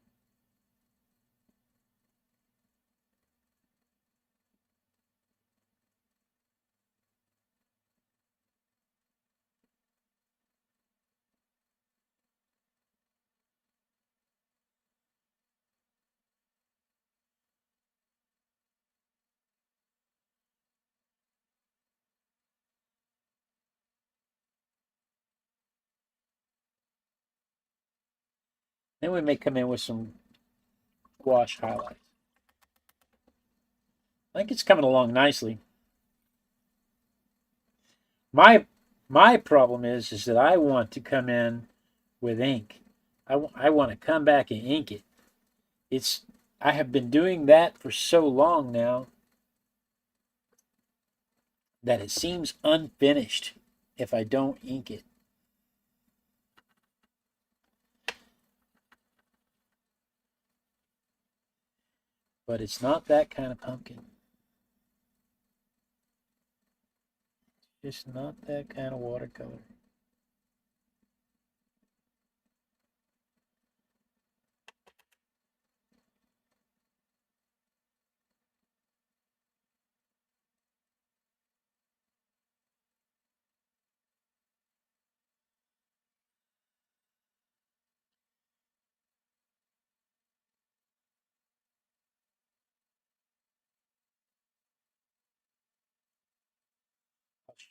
Then we may come in with some gouache highlights. I think it's coming along nicely. My problem is that I want to come in with ink. I want to come back and ink it. I have been doing that for so long now that it seems unfinished if I don't ink it. But it's not that kind of pumpkin. It's not that kind of watercolor.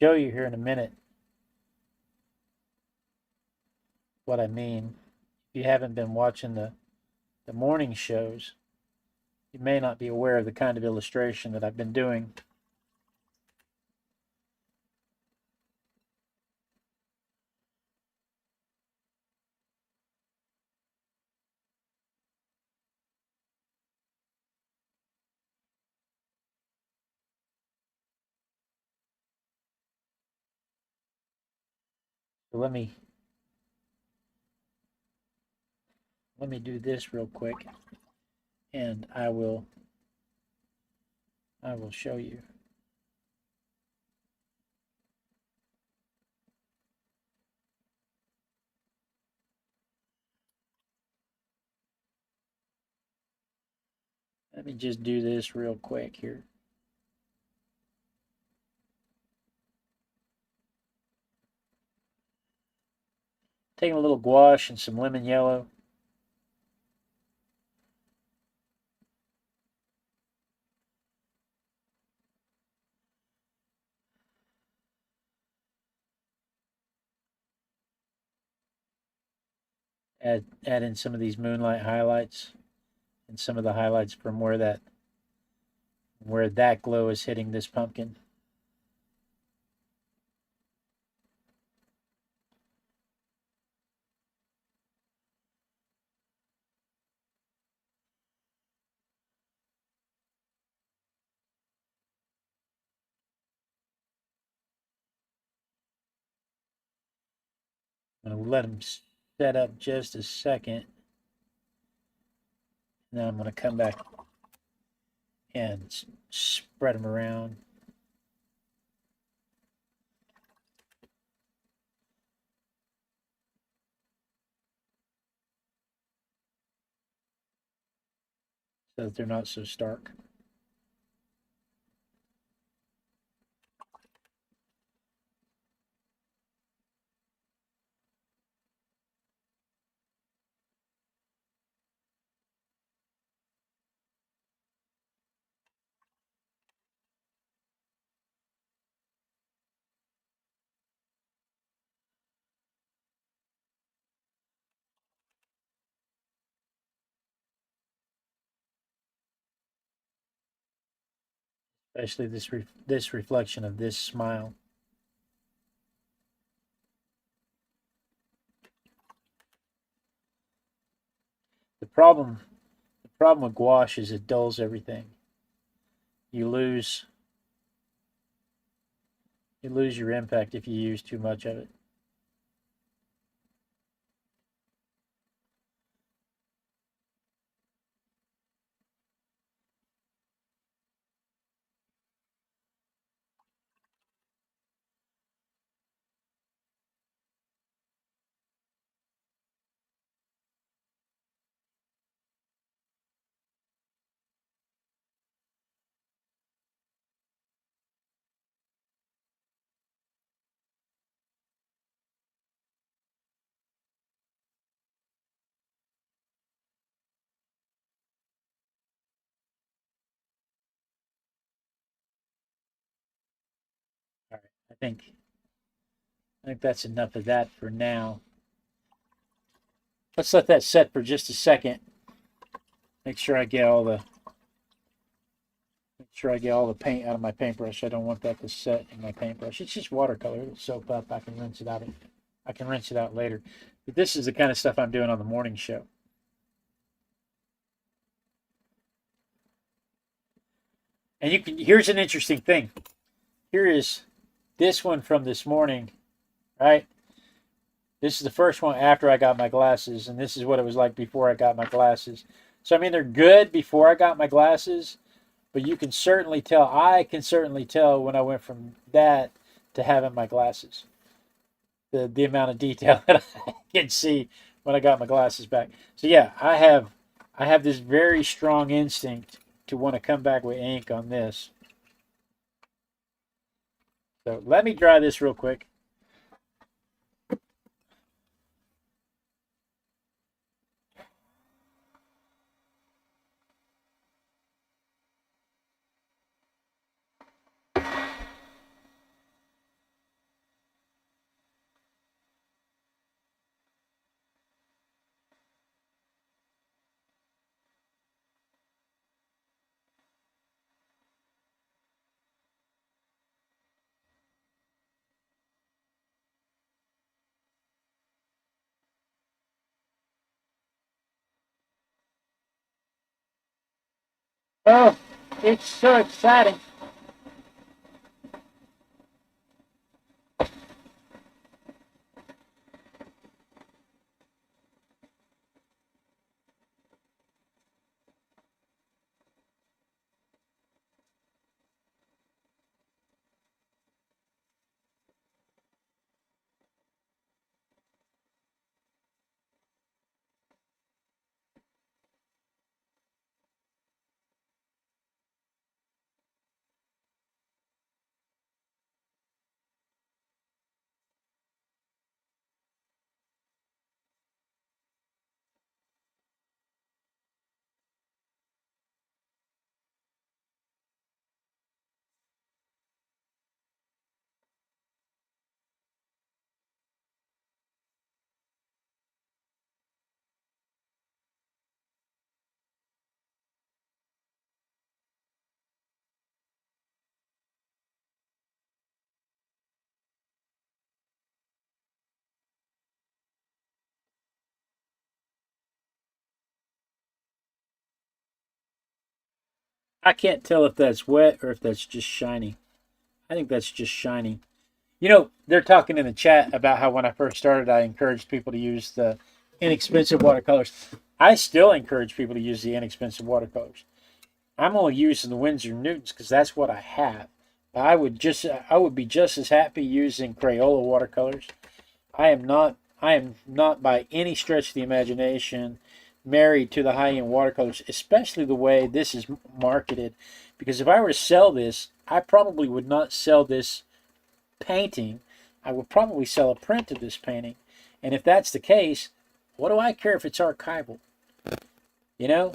I'll show you here in a minute what I mean. If you haven't been watching the morning shows, you may not be aware of the kind of illustration that I've been doing. So let me do this real quick, and I will show you. Let me just do this real quick here. Taking a little gouache and some lemon yellow. Add in some of these moonlight highlights and some of the highlights from where that glow is hitting this pumpkin. I'm going to let them set up just a second. Now I'm going to come back and spread them around. So that they're not so stark. Especially this reflection of this smile. The problem with gouache is it dulls everything. You lose your impact if you use too much of it. I think that's enough of that for now. Let's let that set for just a second. Make sure I get all the paint out of my paintbrush. I don't want that to set in my paintbrush. It's just watercolor. It'll soak up. I can rinse it out. I can rinse it out later. But this is the kind of stuff I'm doing on the morning show. And you can. Here's an interesting thing. Here is this one from this morning, right? This is the first one after I got my glasses, and this is what it was like before I got my glasses. So I mean, they're good before I got my glasses, but you can certainly tell. I can certainly tell when I went from that to having my glasses. The amount of detail that I can see when I got my glasses back. So yeah, I have this very strong instinct to want to come back with ink on this. So let me dry this real quick. Oh, it's so exciting. I can't tell if that's wet or if that's just shiny. I think that's just shiny. You know, they're talking in the chat about how when I first started, I encouraged people to use the inexpensive watercolors. I still encourage people to use the inexpensive watercolors. I'm only using the Winsor Newtons because that's what I have. I would be just as happy using Crayola watercolors. I am not by any stretch of the imagination married to the high-end watercolors, especially the way this is marketed. Because if I were to sell this, I probably would not sell this painting. I would probably sell a print of this painting. And if that's the case, what do I care if it's archival? You know,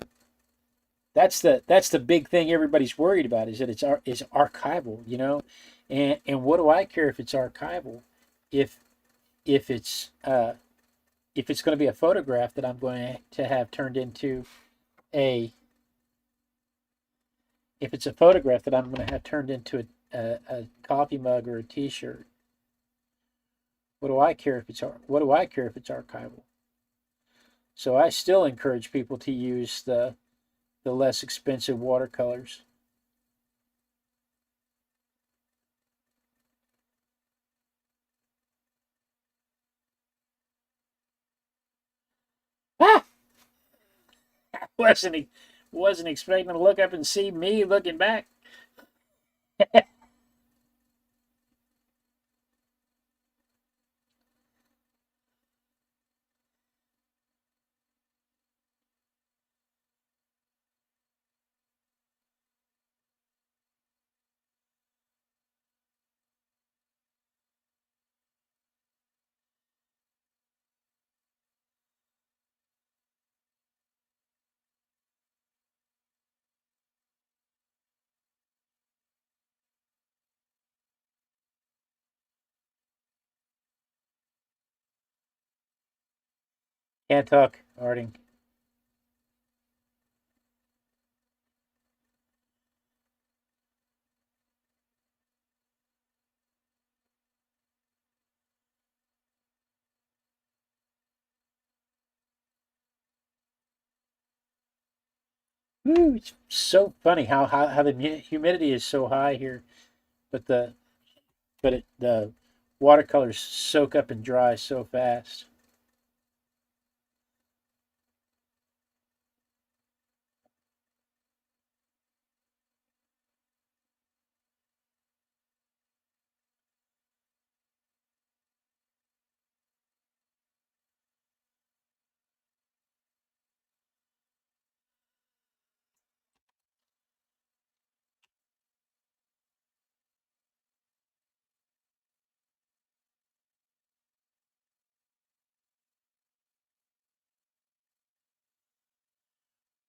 that's the big thing everybody's worried about is that is archival. You know, and what do I care if it's archival? If if it's uh, if it's going to be a photograph that I'm going to have turned into a if it's a photograph that I'm going to have turned into a coffee mug or a T-shirt. What do I care if it's archival? So I still encourage people to use the less expensive watercolors. Ah, wasn't wasn't expecting to look up and see me looking back. Can't talk, Harding. Ooh, it's so funny how the humidity is so high here, but the watercolors soak up and dry so fast.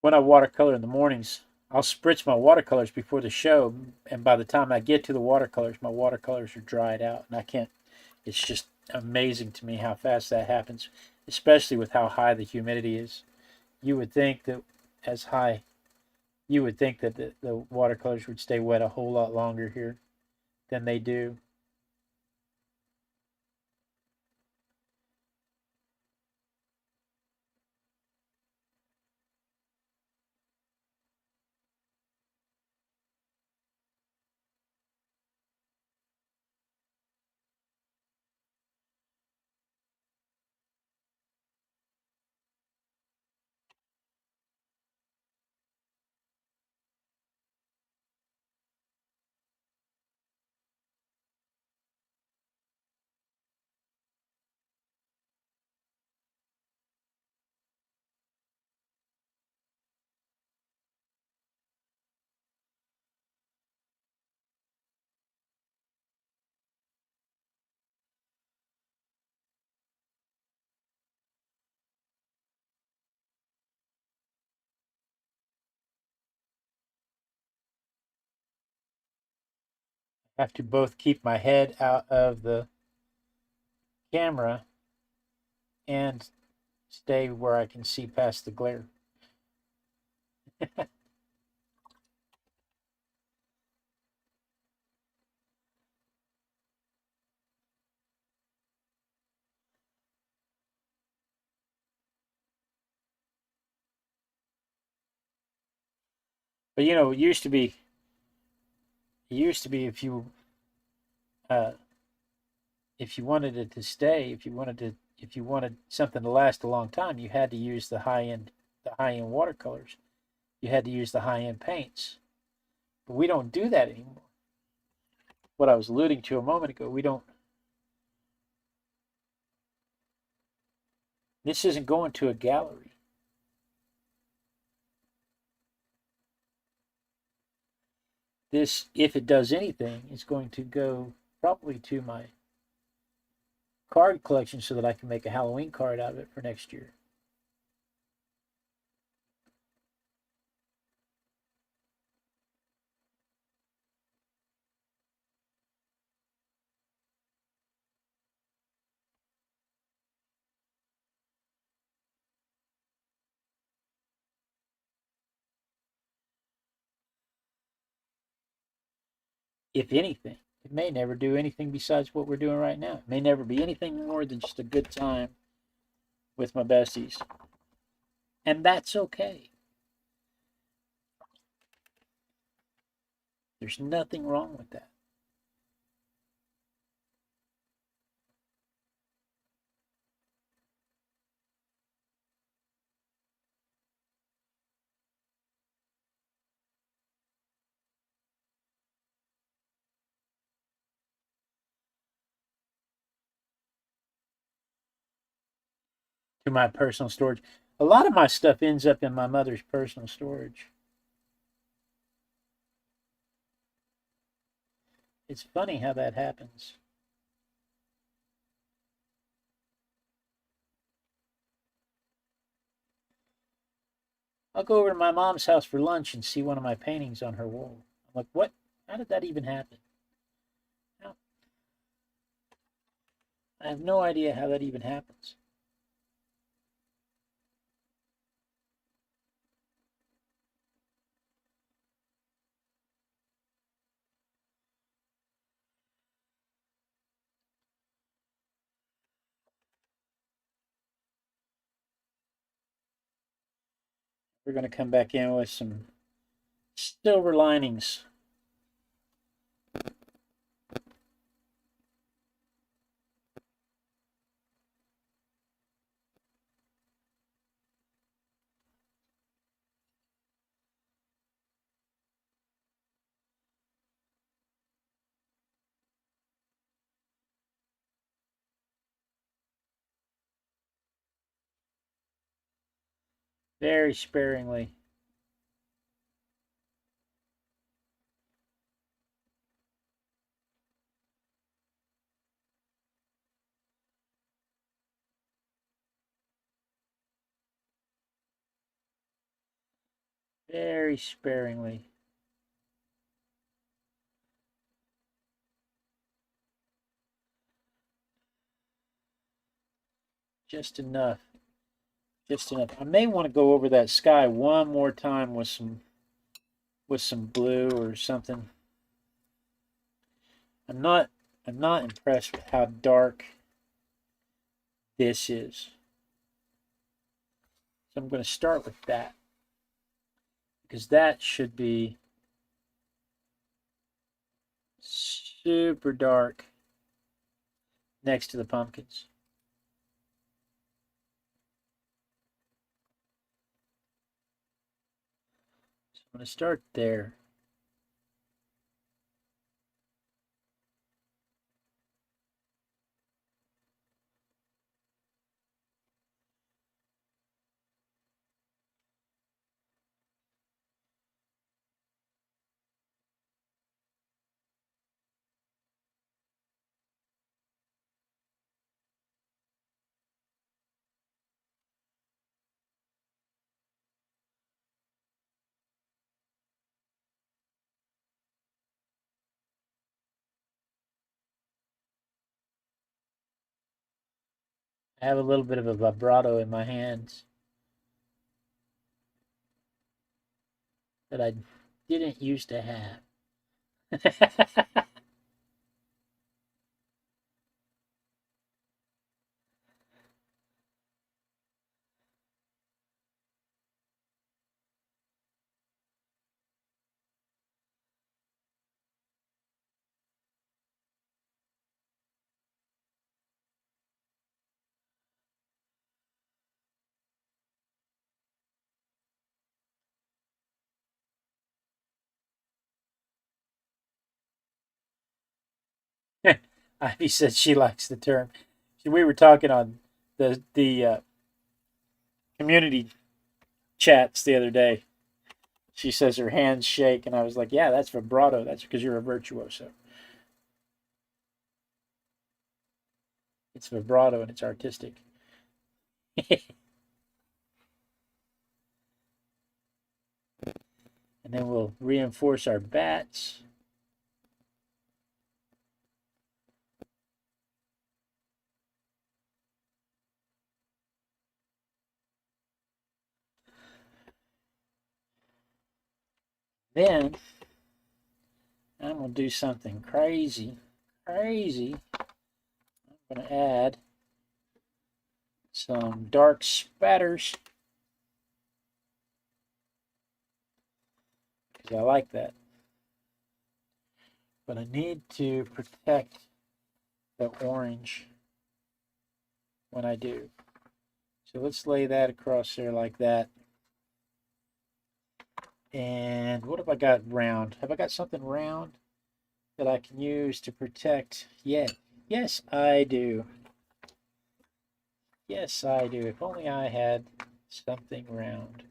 When I watercolor in the mornings, I'll spritz my watercolors before the show, and by the time I get to the watercolors, my watercolors are dried out, and I can't. It's just amazing to me how fast that happens, especially with how high the humidity is. You would think that as high, you would think that the watercolors would stay wet a whole lot longer here than they do. I have to both keep my head out of the camera and stay where I can see past the glare. But you know, it used to be uh, if you wanted it to stay, if you wanted something to last a long time, you had to use the high end watercolors. You had to use the high end paints. But we don't do that anymore. What I was alluding to a moment ago, we don't. This isn't going to a gallery. This, if it does anything, is going to go probably to my card collection so that I can make a Halloween card out of it for next year. If anything, it may never do anything besides what we're doing right now. It may never be anything more than just a good time with my besties. And that's okay. There's nothing wrong with that. To my personal storage. A lot of my stuff ends up in my mother's personal storage. It's funny how that happens. I'll go over to my mom's house for lunch and see one of my paintings on her wall. I'm like, what? How did that even happen? I have no idea how that even happens. we're going to come back in with some silver linings. Very sparingly. Very sparingly. Just enough. Just enough. I may want to go over that sky one more time with some blue or something. I'm not impressed with how dark this is. So I'm going to start with that, because that should be super dark next to the pumpkins. So I'm going to start there. I have a little bit of a vibrato in my hands that I didn't used to have. Ivy said she likes the term. We were talking on the community chats the other day. She says her hands shake, and I was like, "Yeah, that's vibrato. That's because you're a virtuoso. It's vibrato and it's artistic." And then we'll reinforce our bats. Then I'm going to do something crazy. I'm going to add some dark spatters, because I like that. But I need to protect the orange when I do. So let's lay that across there like that. And what have I got round? Have I got something round that I can use to protect? Yeah. Yes, I do. Yes, I do. If only I had something round.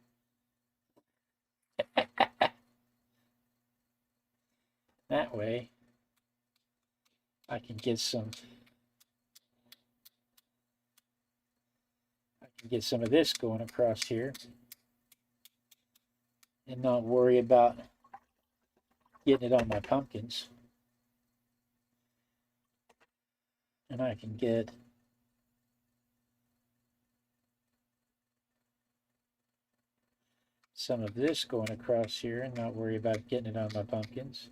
That way I can get some of this going across here and not worry about getting it on my pumpkins. And I can get some of this going across here and not worry about getting it on my pumpkins.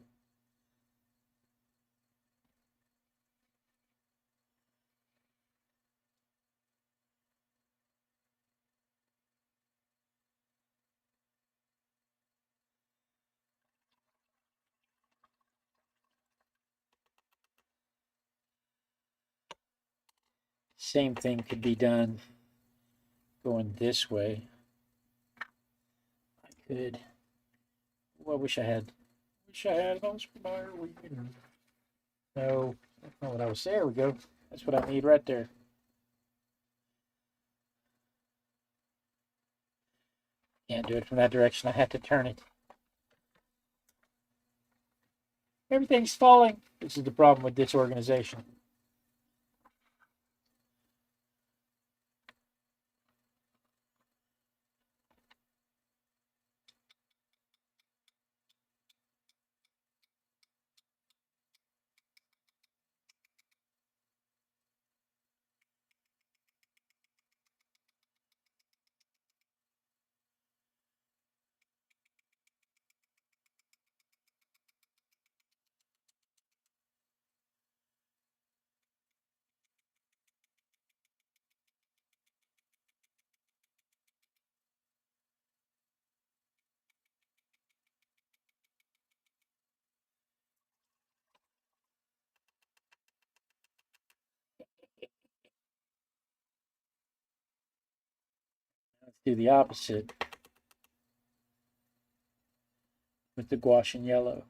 Same thing could be done going this way. I could. Well, I wish I had an Oscar weed. No, that's not what I was saying. There we go. That's what I need right there. Can't do it from that direction. I have to turn it. Everything's falling. This is the problem with disorganization. Let's do the opposite with the gouache and yellow.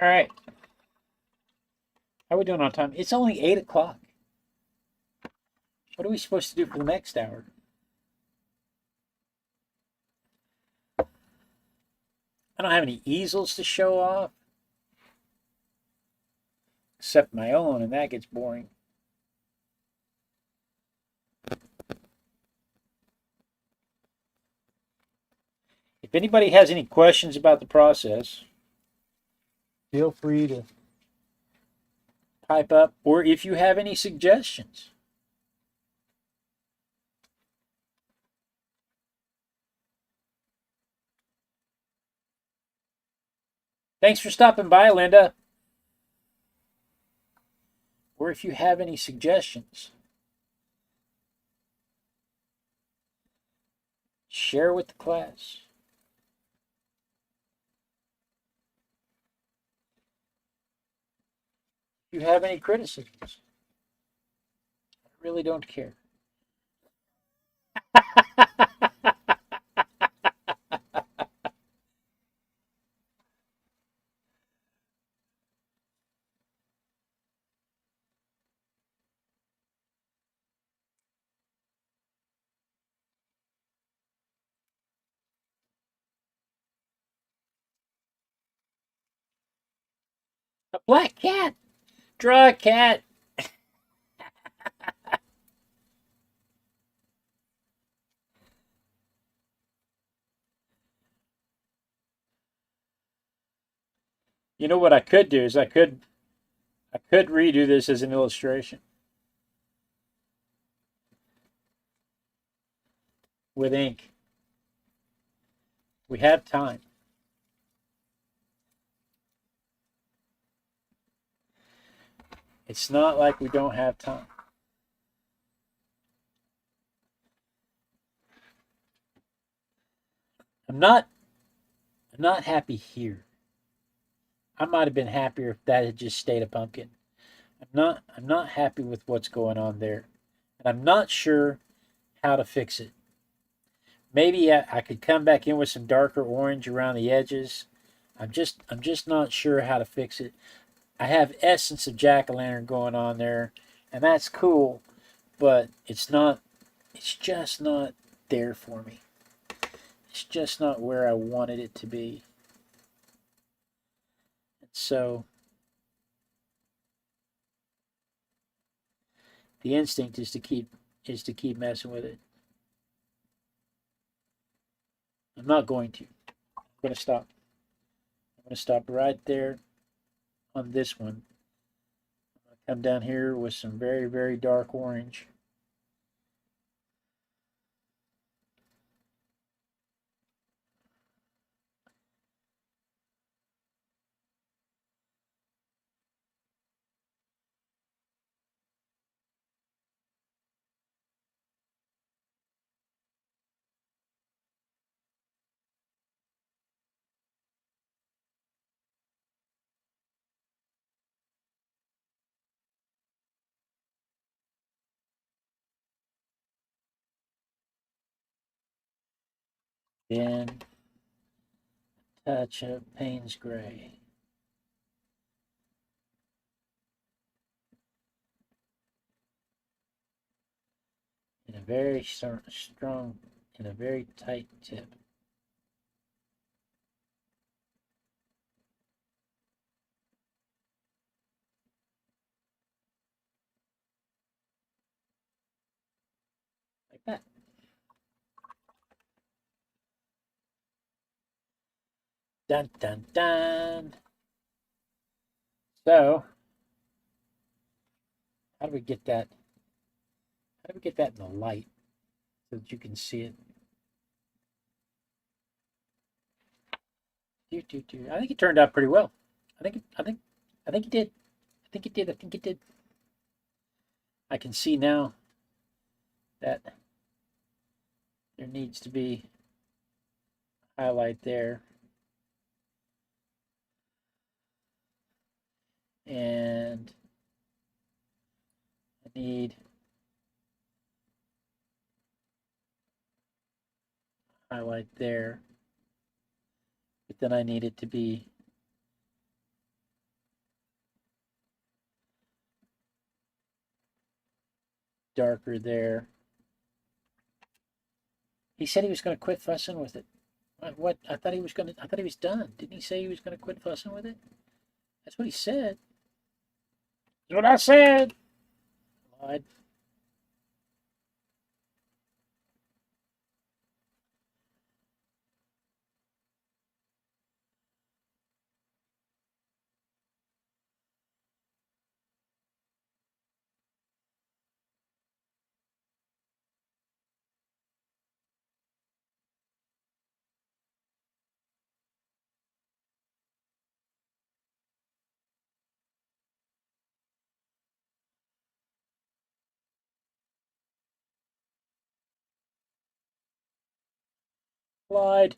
All right. How are we doing on time? It's only 8 o'clock. What are we supposed to do for the next hour? I don't have any easels to show off. Except my own, and that gets boring. If anybody has any questions about the process, feel free to type up, or if you have any suggestions. Thanks for stopping by, Linda. Or if you have any suggestions, share with the class. If you have any criticisms, I really don't care. A black cat. Draw a cat. You know what I could do is I could redo this as an illustration with ink. We have time. It's not like we don't have time. I'm not happy here. I might have been happier if that had just stayed a pumpkin. I'm not happy with what's going on there. And I'm not sure how to fix it. Maybe I could come back in with some darker orange around the edges. I'm just not sure how to fix it. I have essence of jack-o'-lantern going on there, and that's cool, but it's just not there for me. It's just not where I wanted it to be. And so the instinct is to keep messing with it. I'm not going to. I'm going to stop. I'm going to stop right there on this one. I'm going to come down here with some very, very dark orange. Then touch of Payne's Gray. In a very strong, in a very tight tip. Like that. Dun dun dun. So, how do we get that? How do we get that in the light so that you can see it? I think it turned out pretty well. I think it did. I think it did. I think it did. I can see now that there needs to be a highlight there. And I need a highlight there. But then I need it to be darker there. He said he was going to quit fussing with it. What? I thought he was going to. I thought he was done. Didn't he say he was going to quit fussing with it? That's what he said. That's what I said. Lied. Lied.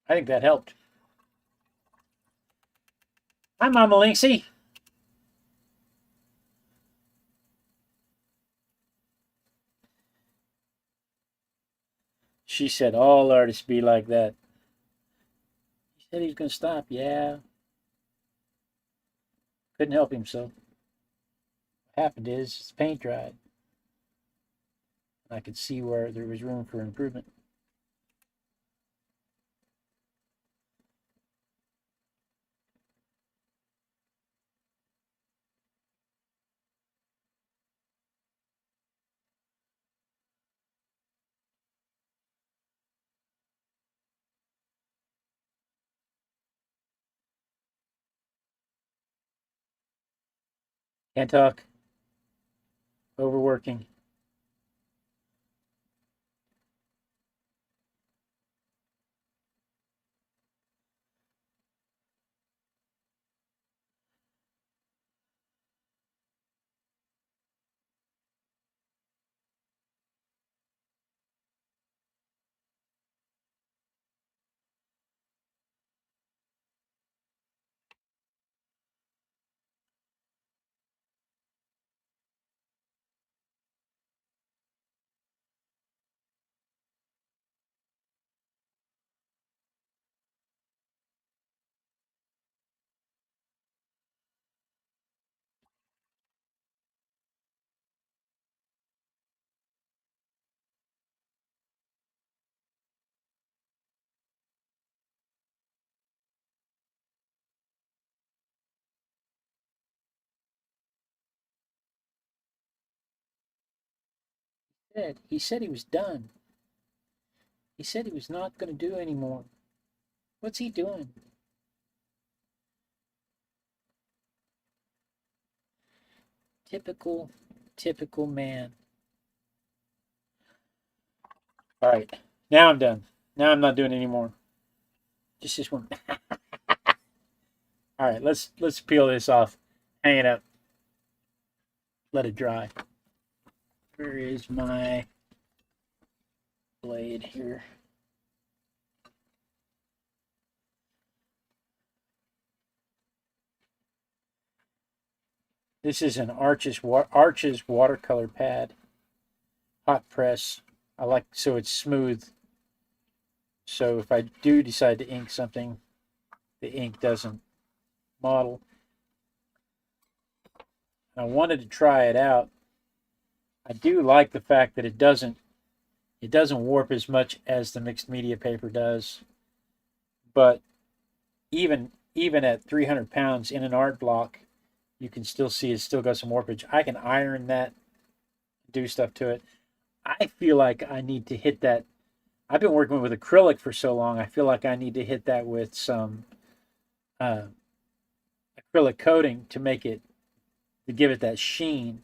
I think that helped. Hi, Mama Linksy. She said all artists be like that. He said he was going to stop. Yeah. Couldn't help himself. What happened is his paint dried. I could see where there was room for improvement. Can't talk. Overworking. He said he was done. He said he was not going to do anymore. What's he doing? Typical, typical man. All right, now I'm done. Now I'm not doing any more. Just this one. All right, let's peel this off. Hang it up. Let it dry. Where is my blade here? This is an Arches watercolor pad. Hot press. I like so it's smooth. So if I do decide to ink something, the ink doesn't model. I wanted to try it out. I do like the fact that it doesn't warp as much as the mixed media paper does. But even at 300 pounds in an art block, you can still see it's still got some warpage. I can iron that, do stuff to it. I feel like I need to hit that. I've been working with acrylic for so long. I feel like I need to hit that with some acrylic coating to give it that sheen,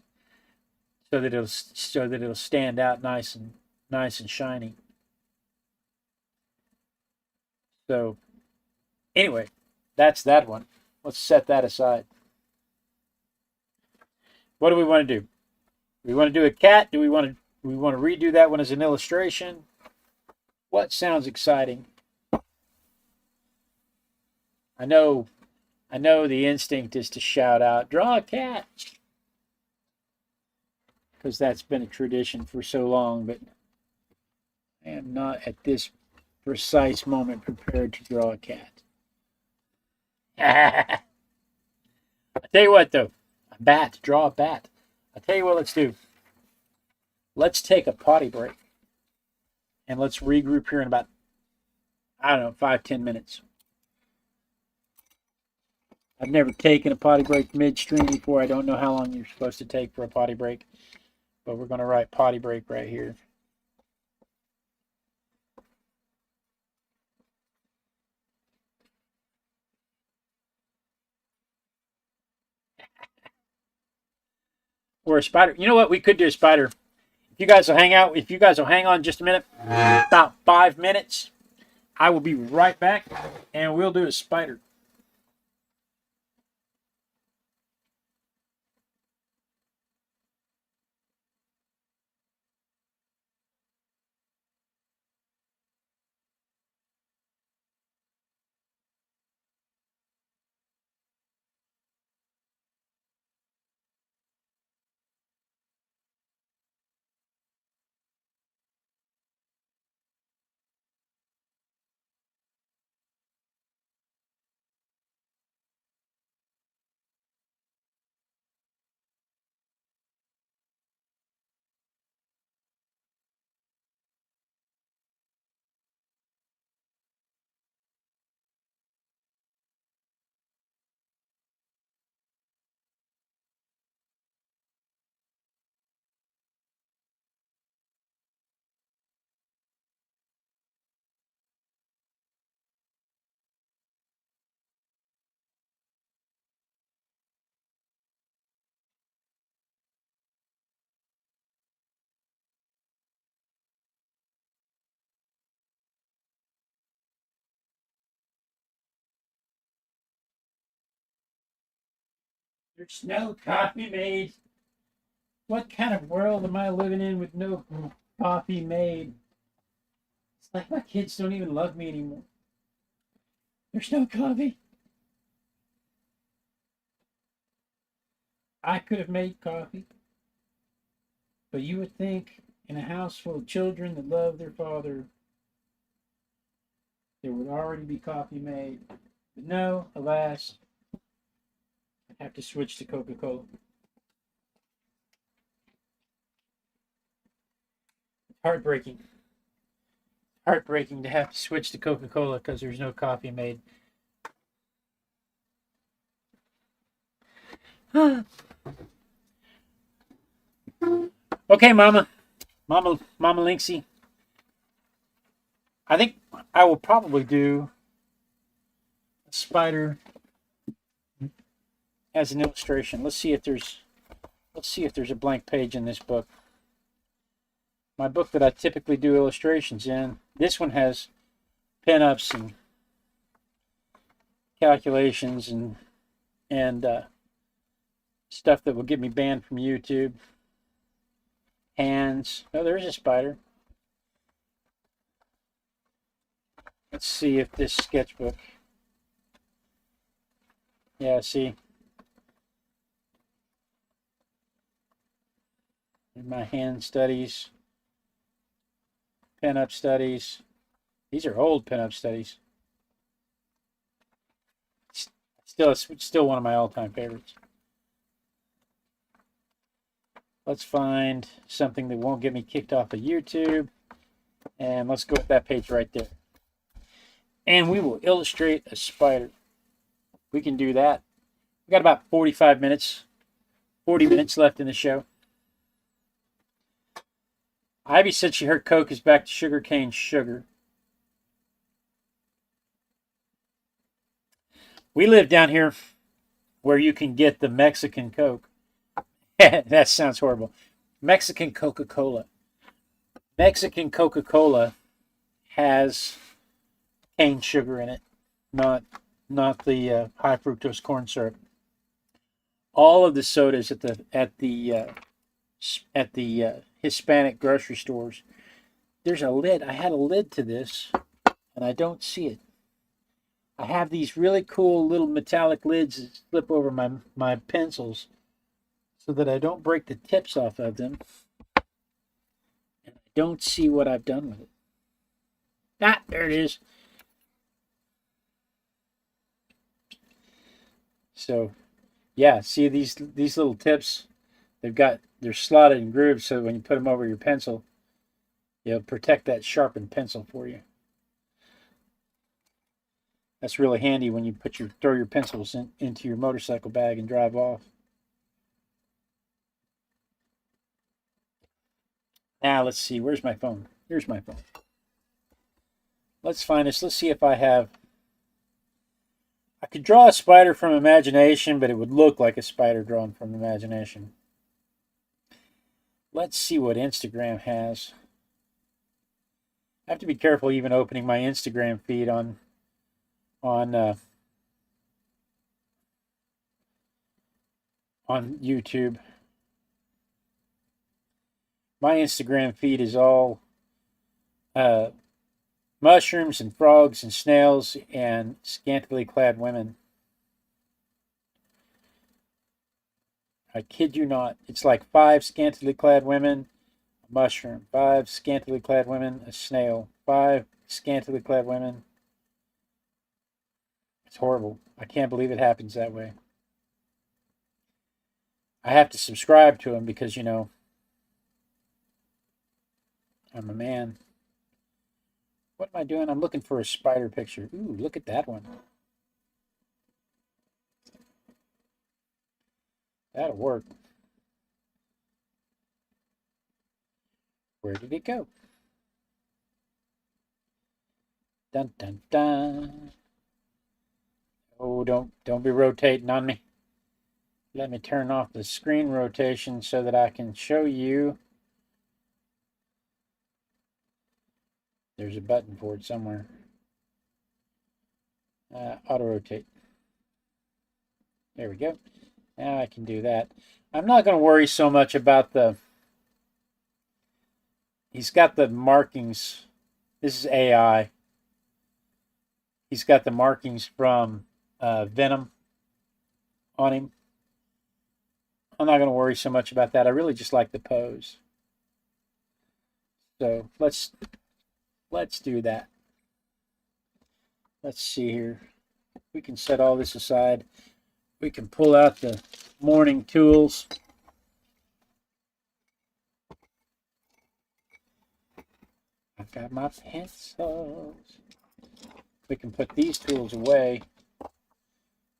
so that it'll stand out nice and shiny. So anyway, that's that one. Let's set that aside. What do we want to do? Do we want to do a cat? Do we want to redo that one as an illustration? What sounds exciting? I know the instinct is to shout out, draw a cat, because that's been a tradition for so long, but I am not at this precise moment prepared to draw a cat. I tell you what, though, draw a bat. I tell you what, let's do. Let's take a potty break, and let's regroup here in about, 5-10 minutes. I've never taken a potty break midstream before. I don't know how long you're supposed to take for a potty break, but we're going to write potty break right here. Or a spider. You know what? We could do a spider. If you guys will hang on just a minute, about 5 minutes, I will be right back, and we'll do a spider. There's no coffee made. What kind of world am I living in with no coffee made? It's like my kids don't even love me anymore. There's no coffee. I could have made coffee, but you would think in a house full of children that love their father, there would already be coffee made. But no, alas, I have to switch to Coca-Cola. Heartbreaking. Heartbreaking to have to switch to Coca-Cola because there's no coffee made. Okay, Mama. Mama Linksy. I think I will probably do a spider as an illustration. Let's see if there's a blank page in this book. My book that I typically do illustrations in. This one has pinups and calculations and stuff that will get me banned from YouTube. Hands. Oh, there's a spider. Let's see if this sketchbook. Yeah, see. In my hand studies. Pinup studies. These are old pinup studies. Still one of my all-time favorites. Let's find something that won't get me kicked off of YouTube. And let's go with that page right there. And we will illustrate a spider. We can do that. We got about 45 minutes. 40 minutes left in the show. Ivy said she heard Coke is back to sugarcane sugar. We live down here where you can get the Mexican Coke. That sounds horrible. Mexican Coca-Cola. Mexican Coca-Cola has cane sugar in it, not the high fructose corn syrup. All of the sodas at the Hispanic grocery stores, there's a lid. I had a lid to this, and I don't see it. I have these really cool little metallic lids that slip over my pencils so that I don't break the tips off of them. And I don't see what I've done with it. Ah, there it is. So, yeah, see these little tips? They're slotted in grooves, so when you put them over your pencil, it'll protect that sharpened pencil for you. That's really handy when you throw your pencils into your motorcycle bag and drive off. Now let's see, where's my phone? Here's my phone. Let's find this. Let's see if I could draw a spider from imagination, but it would look like a spider drawn from imagination. Let's see what Instagram has. I have to be careful even opening my Instagram feed on YouTube. My Instagram feed is all mushrooms and frogs and snails and scantily clad women. I kid you not. It's like 5 scantily clad women, a mushroom, 5 scantily clad women, a snail, 5 scantily clad women. It's horrible. I can't believe it happens that way. I have to subscribe to them because, you know, I'm a man. What am I doing? I'm looking for a spider picture. Ooh, look at that one. That'll work. Where did it go? Dun dun dun. Oh, don't be rotating on me. Let me turn off the screen rotation so that I can show you. There's a button for it somewhere. Auto rotate. There we go. Now I can do that. I'm not going to worry so much about he's got the markings. This is AI. He's got the markings from Venom on him. I'm not going to worry so much about that. I really just like the pose. So let's do that. Let's see here. We can set all this aside. We can pull out the morning tools. I've got my pencils. We can put these tools away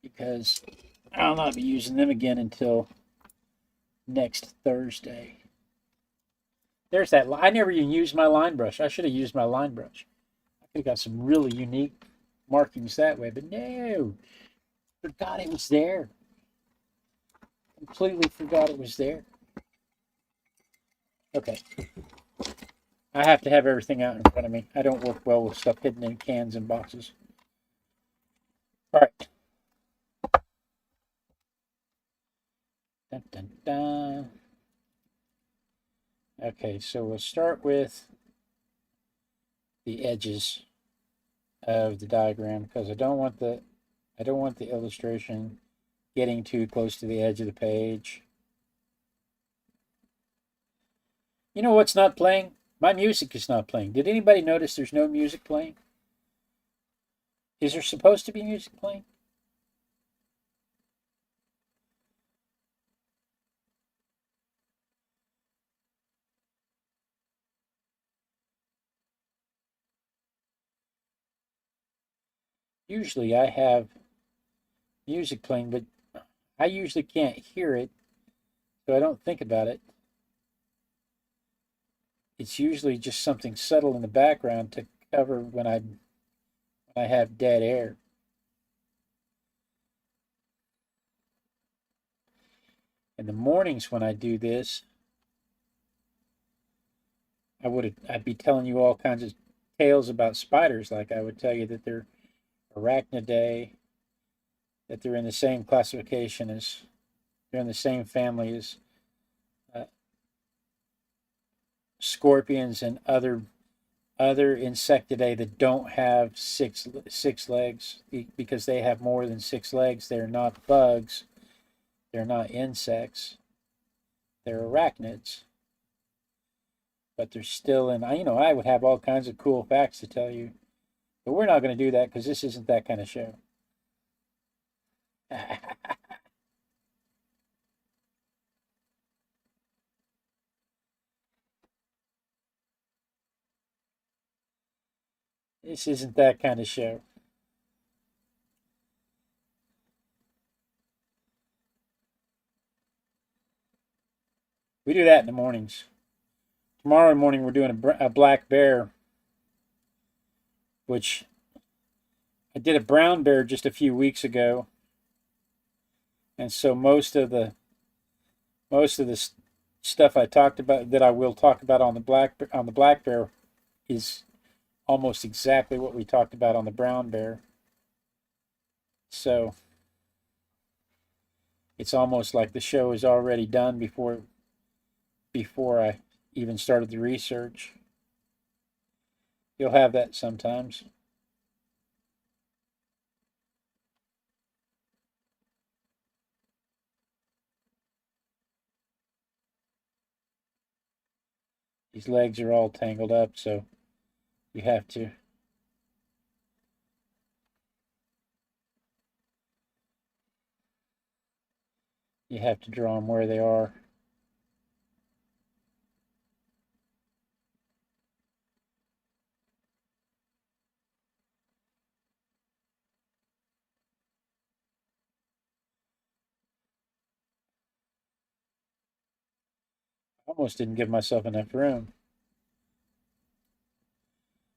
because I'll not be using them again until next Thursday. There's that. I never even used my line brush. I should have used my line brush. I could have got some really unique markings that way, but no. Forgot it was there. Completely forgot it was there. Okay. I have to have everything out in front of me. I don't work well with stuff hidden in cans and boxes. All right. Dun, dun, dun. Okay, so we'll start with the edges of the diagram because I don't want the illustration getting too close to the edge of the page. You know what's not playing? My music is not playing. Did anybody notice there's no music playing? Is there supposed to be music playing? Usually I have music playing, but I usually can't hear it, so I don't think about it. It's usually just something subtle in the background to cover when I have dead air. In the mornings when I do this, I'd be telling you all kinds of tales about spiders. Like I would tell you that they're arachnidae, that they're in the same classification as they're in the same family as scorpions and other insectidae that don't have six legs because they have more than 6 legs. They're not bugs. They're not insects. They're arachnids. But they're still in. I would have all kinds of cool facts to tell you, but we're not going to do that because this isn't that kind of show. This isn't that kind of show. We do that in the mornings. Tomorrow morning we're doing a black bear, which I did a brown bear just a few weeks ago, and so most of the stuff I talked about that I will talk about on the black bear is almost exactly what we talked about on the brown bear. So it's almost like the show is already done before I even started the research. You'll have that sometimes. These legs are all tangled up, so you have to draw them where they are. I almost didn't give myself enough room.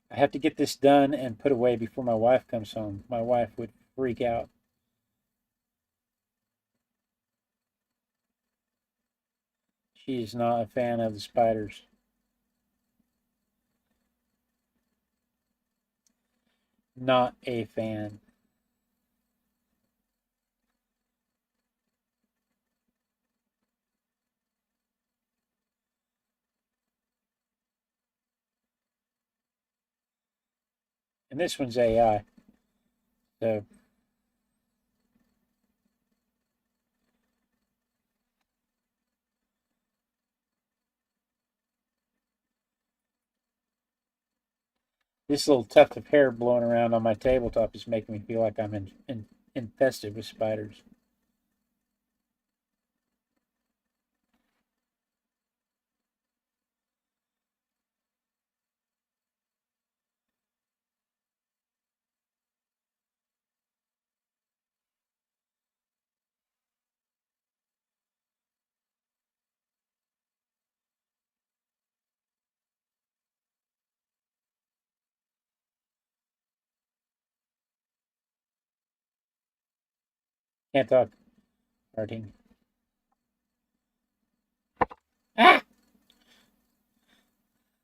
I have to get this done and put away before my wife comes home. My wife would freak out. She is not a fan of the spiders. Not a fan. And this one's AI. So this little tuft of hair blowing around on my tabletop is making me feel like I'm infested with spiders. Can't talk. Farting. Ah!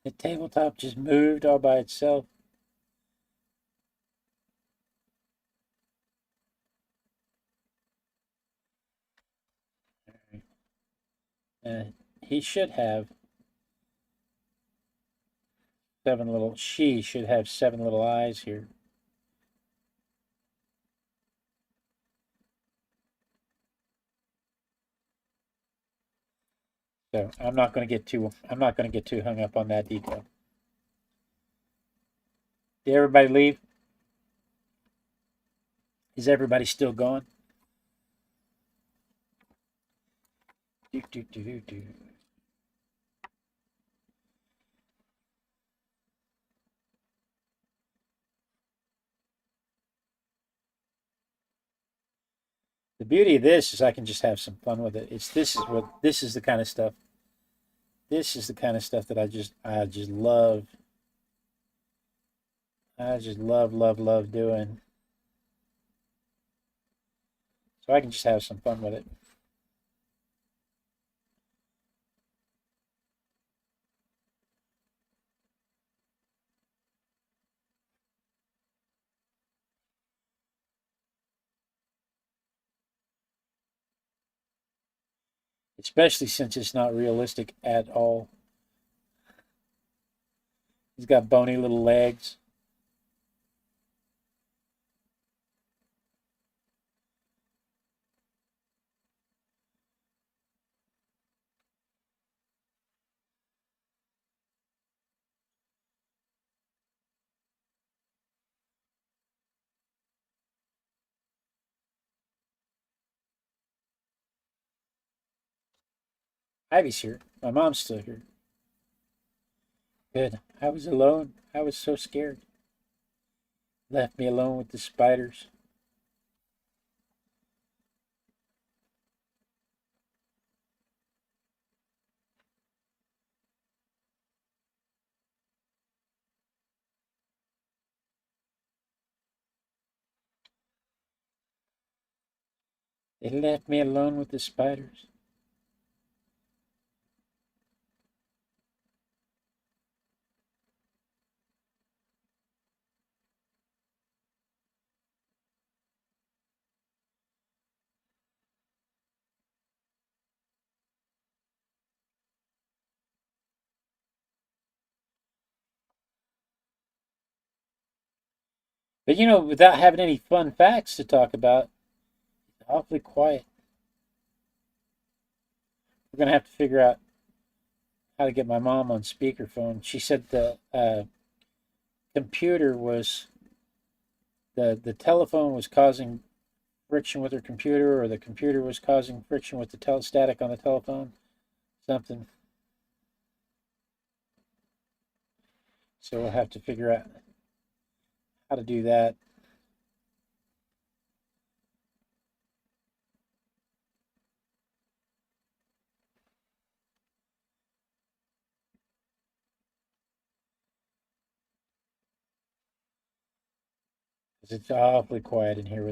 The tabletop just moved all by itself. He should have she should have 7 little eyes here. So I'm not going to get too hung up on that detail. Did everybody leave? Is everybody still going? Do, do, do, do, do. The beauty of this is I can just have some fun with it. This is the kind of stuff. This is the kind of stuff that I just love. I just love doing. So I can just have some fun with it. Especially since it's not realistic at all. He's got bony little legs. Ivy's here. My mom's still here. Good. I was alone. I was so scared. Left me alone with the spiders. They left me alone with the spiders. But without having any fun facts to talk about, it's awfully quiet. We're gonna have to figure out how to get my mom on speakerphone. She said the computer was the telephone was causing friction with her computer, or the computer was causing friction with the static on the telephone. Something. So we'll have to figure out how to do that. Because it's awfully quiet in here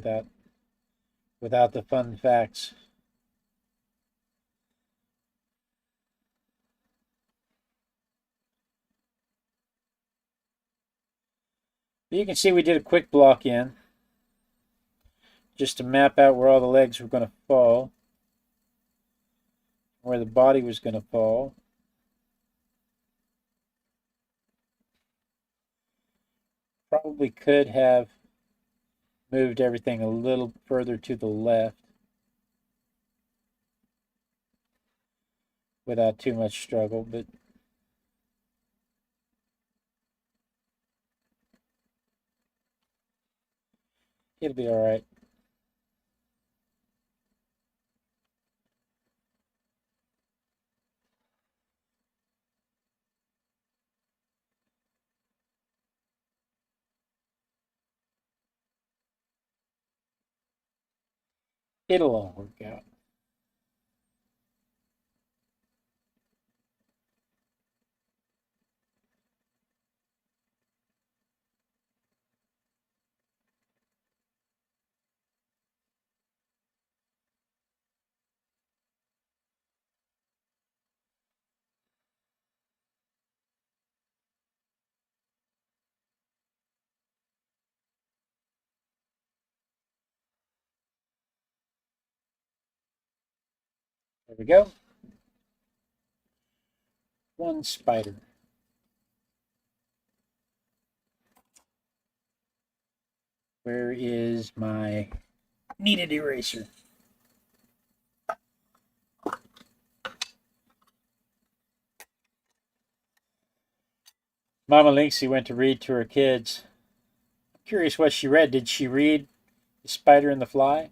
without the fun facts. You can see we did a quick block in just to map out where all the legs were going to fall, where the body was going to fall. Probably could have moved everything a little further to the left without too much struggle, but it'll be all right. It'll all work out. There we go. One spider. Where is my kneaded eraser? Mama Lynxie went to read to her kids. I'm curious what she read. Did she read The Spider and the Fly?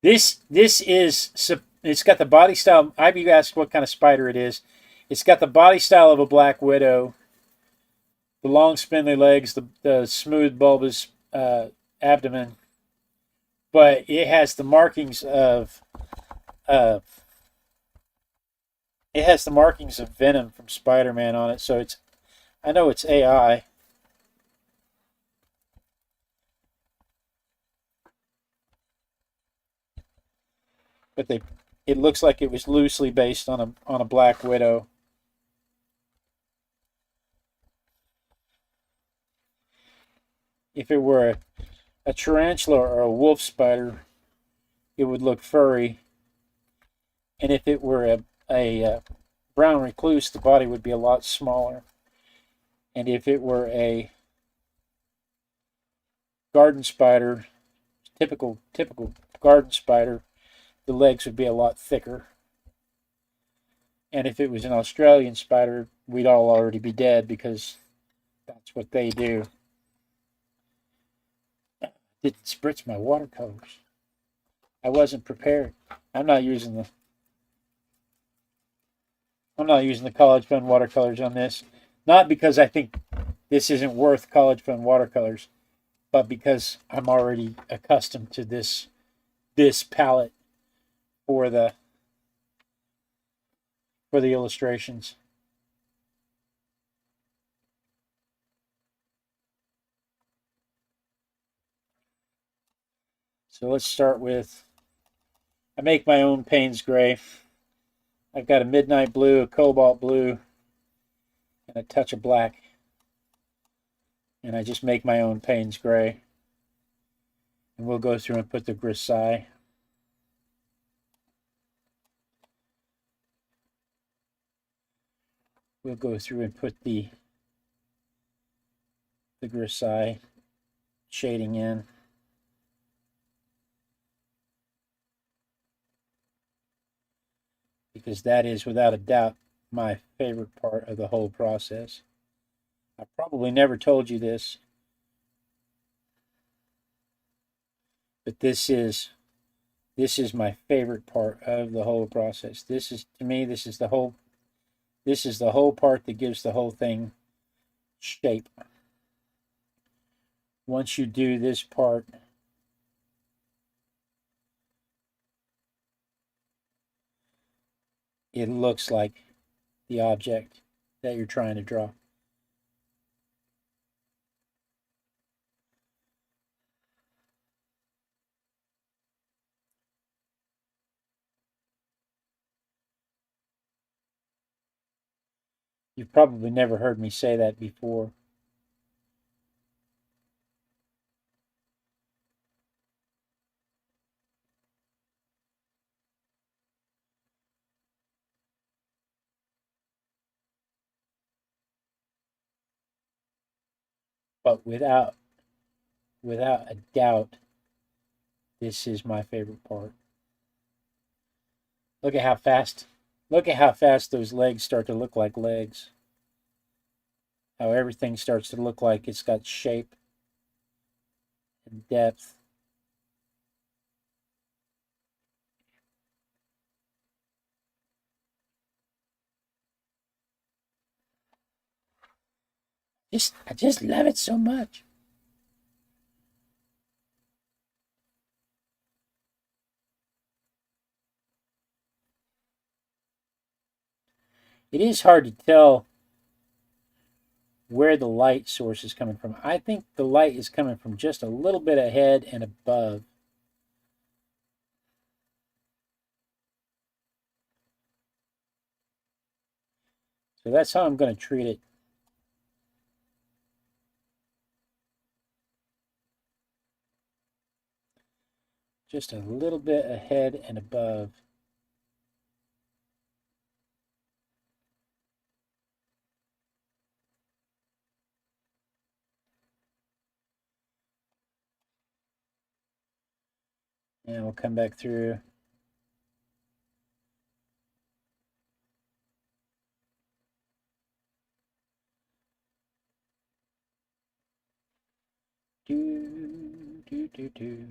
This is, it's got the body style. Ivy asked what kind of spider it is. It's got the body style of a black widow, the long spindly legs, the smooth bulbous abdomen, but it has the markings of uh, Venom from Spider-Man on it. So it's, I know it's AI. But it looks like it was loosely based on a Black Widow. If it were a tarantula or a wolf spider, it would look furry. And if it were a brown recluse, the body would be a lot smaller. And if it were a garden spider, typical garden spider, the legs would be a lot thicker. And if it was an Australian spider, we'd all already be dead because that's what they do. Didn't spritz my watercolors. I wasn't prepared. I'm not using the college fund watercolors on this. Not because I think this isn't worth college fund watercolors, but because I'm already accustomed to this palette for the illustrations. So let's start with, I make my own Payne's gray. I've got a midnight blue, a cobalt blue, and a touch of black. And I just make my own Payne's gray. And we'll go through and put the grisaille. We'll go through and put the grisaille shading in. Because that is without a doubt my favorite part of the whole process. I probably never told you this, but this is my favorite part of the whole process. This is, to me, this is the whole part that gives the whole thing shape. Once you do this part, it looks like the object that you're trying to draw. You've probably never heard me say that before. But without a doubt, this is my favorite part. Look at how fast those legs start to look like legs. How everything starts to look like it's got shape and depth. I just love it so much. It is hard to tell where the light source is coming from. I think the light is coming from just a little bit ahead and above. So that's how I'm going to treat it. just a little bit ahead and above. And we'll come back through. Do.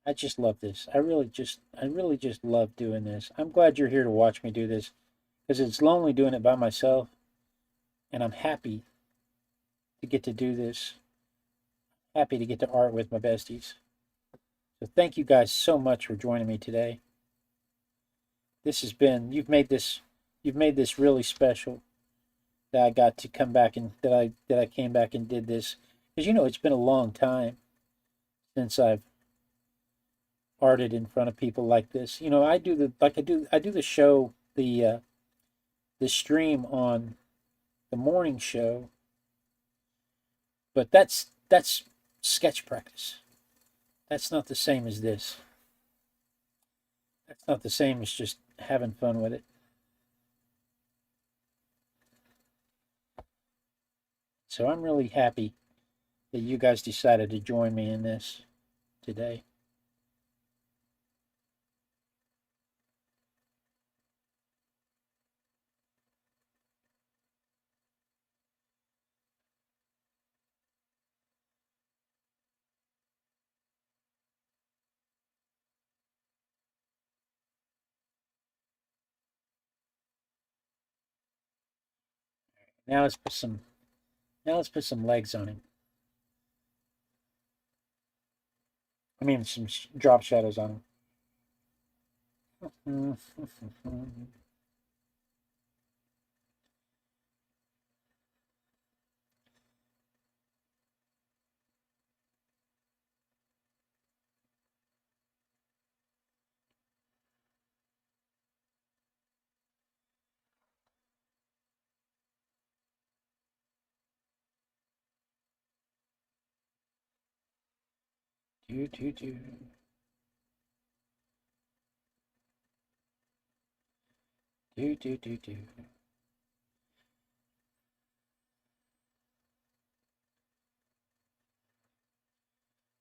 I just love this. I really just love doing this. I'm glad you're here to watch me do this because it's lonely doing it by myself, and I'm happy to get to do this. Happy to get to art with my besties. So thank you guys so much for joining me today. This has been you've made this really special that I got to come back and that I came back and did this because it's been a long time since I've arted in front of people like this. I do the show the stream on the morning show, but that's sketch practice. That's not the same as this. That's not the same as just having fun with it. So I'm really happy that you guys decided to join me in this today. Now let's put some legs on him. I mean, some drop shadows on him. Do. Do.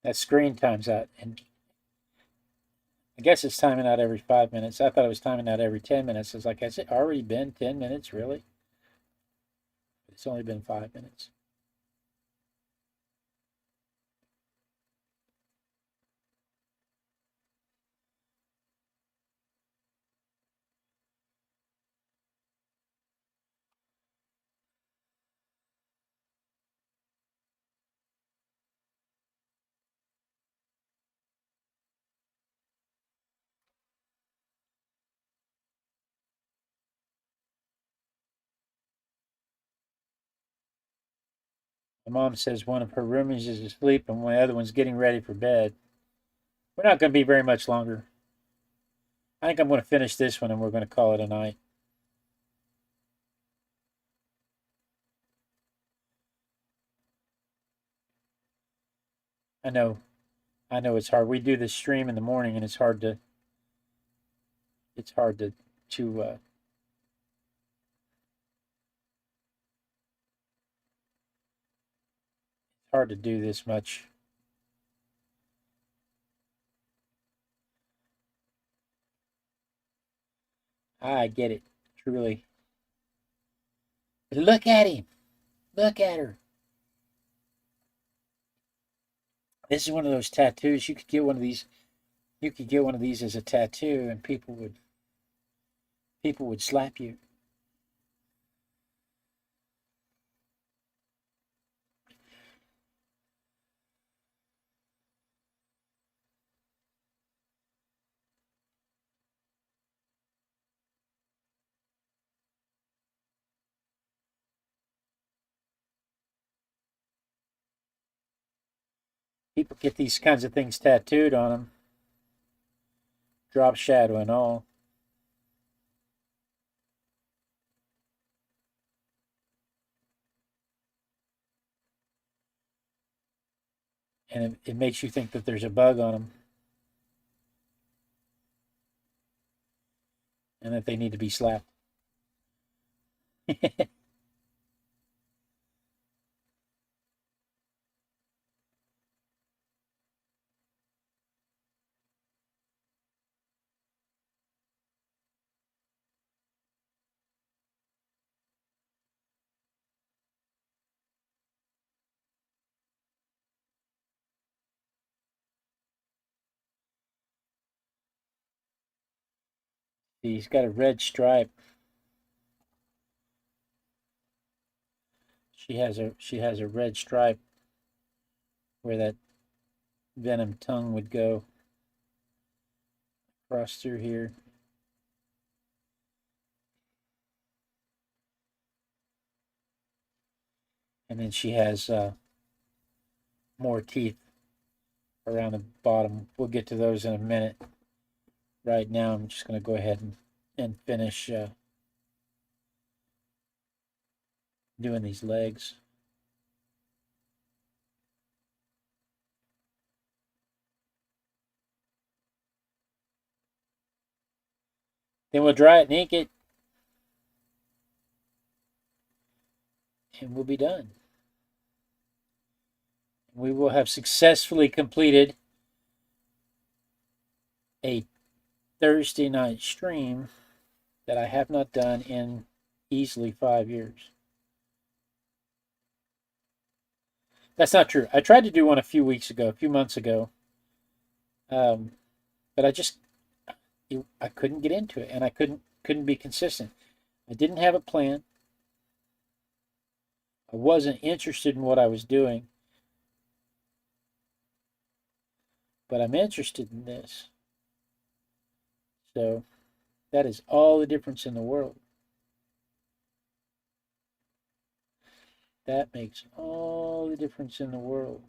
That screen times out, and I guess it's timing out every 5 minutes. I thought it was timing out every 10 minutes. It's like, has it already been 10 minutes? Really? It's only been 5 minutes. My mom says one of her roomies is asleep and the other one's getting ready for bed. We're not going to be very much longer. I think I'm going to finish this one and we're going to call it a night. I know it's hard. We do this stream in the morning and it's hard to to hard to do this much. I get it, truly. Look at him. Look at her. This is one of those tattoos. You could get one of these. You could get one of these as a tattoo, and people would slap you. People get these kinds of things tattooed on them, drop shadow and all. And it makes you think that there's a bug on them. and that they need to be slapped. He's got a red stripe. She has a red stripe where that venom tongue would go across through here. And then she has more teeth around the bottom. We'll get to those in a minute. Right now, I'm just going to go ahead and finish doing these legs. Then we'll dry it and ink it, and we'll be done. We will have successfully completed a Thursday night stream that I have not done in easily 5 years. That's not true. I tried to do one a few months ago, but I couldn't get into it, and I couldn't be consistent. I didn't have a plan. I wasn't interested in what I was doing, but I'm interested in this. So that is all the difference in the world. That makes all the difference in the world.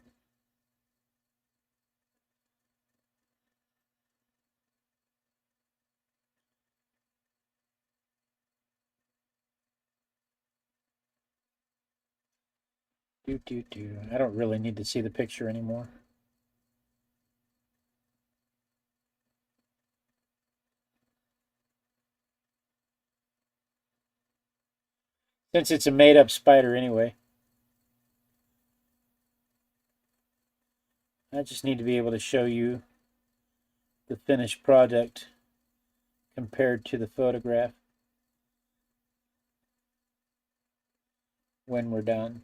I don't really need to see the picture anymore. Since it's a made-up spider anyway. I just need to be able to show you the finished product compared to the photograph when we're done.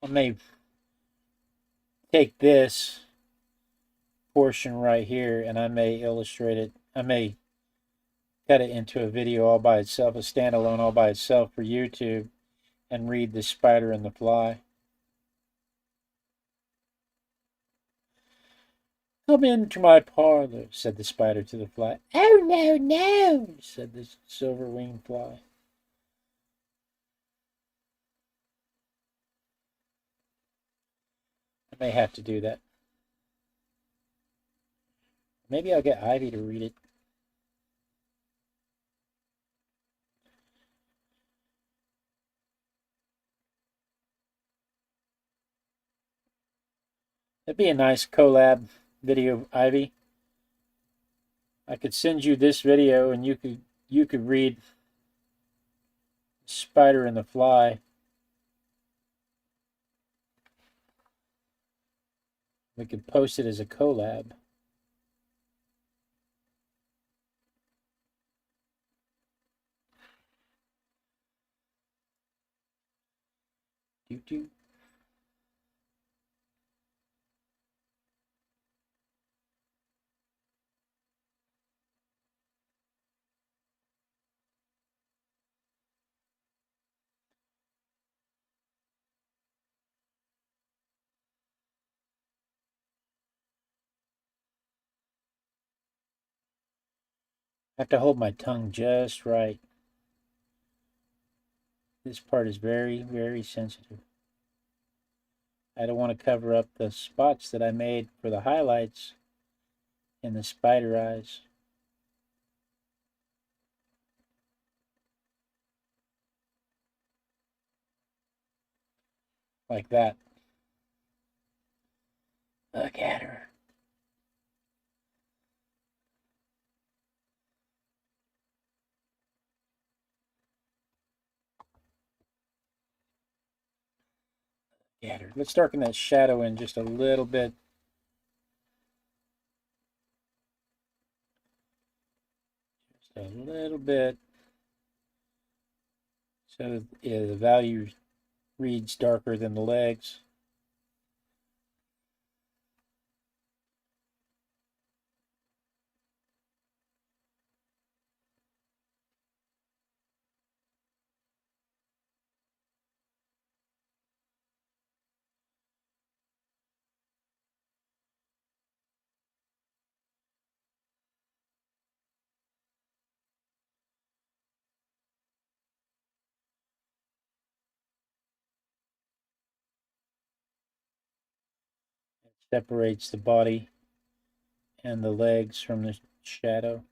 I may take this portion right here and I may illustrate it. I may cut it into a video all by itself, a standalone all by itself for YouTube, and read the spider and the fly. Come into my parlor, said the spider to the fly. Oh, no, no, said the silver-winged fly. I may have to do that. Maybe I'll get Ivy to read it. That'd be a nice collab video, Ivy. I could send you this video and you could read Spider and the Fly. We could post it as a collab. Do. I have to hold my tongue just right. This part is very, very sensitive. I don't want to cover up the spots that I made for the highlights in the spider eyes. Like that. Look at her. Look at her. Let's darken that shadow in just a little bit. Just a little bit. So yeah, the value reads darker than the legs. It separates the body and the legs from the shadow.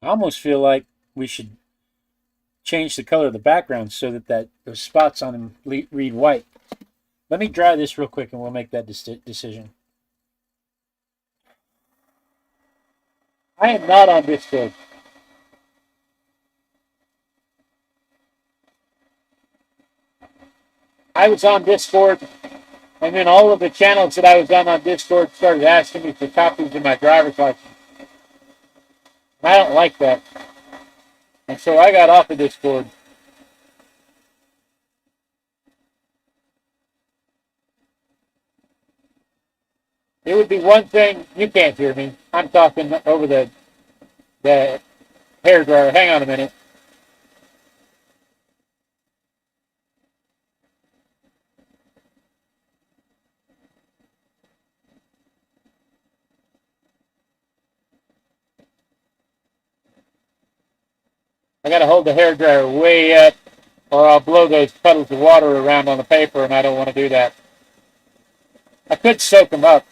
I almost feel like we should change the color of the background so that those spots on them read white. Let me dry this real quick and we'll make that decision. I am not on Discord. I was on Discord, and then all of the channels that I was on Discord started asking me for copies of my driver's license. I don't like that. And so I got off of Discord. It would be one thing. You can't hear me. I'm talking over the hair dryer. Hang on a minute. I got to hold the hair dryer way up, or I'll blow those puddles of water around on the paper, and I don't want to do that. I could soak them up.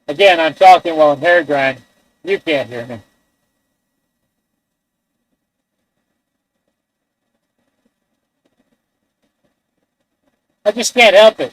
Again, I'm talking while I'm hair drying. You can't hear me. I just can't help it.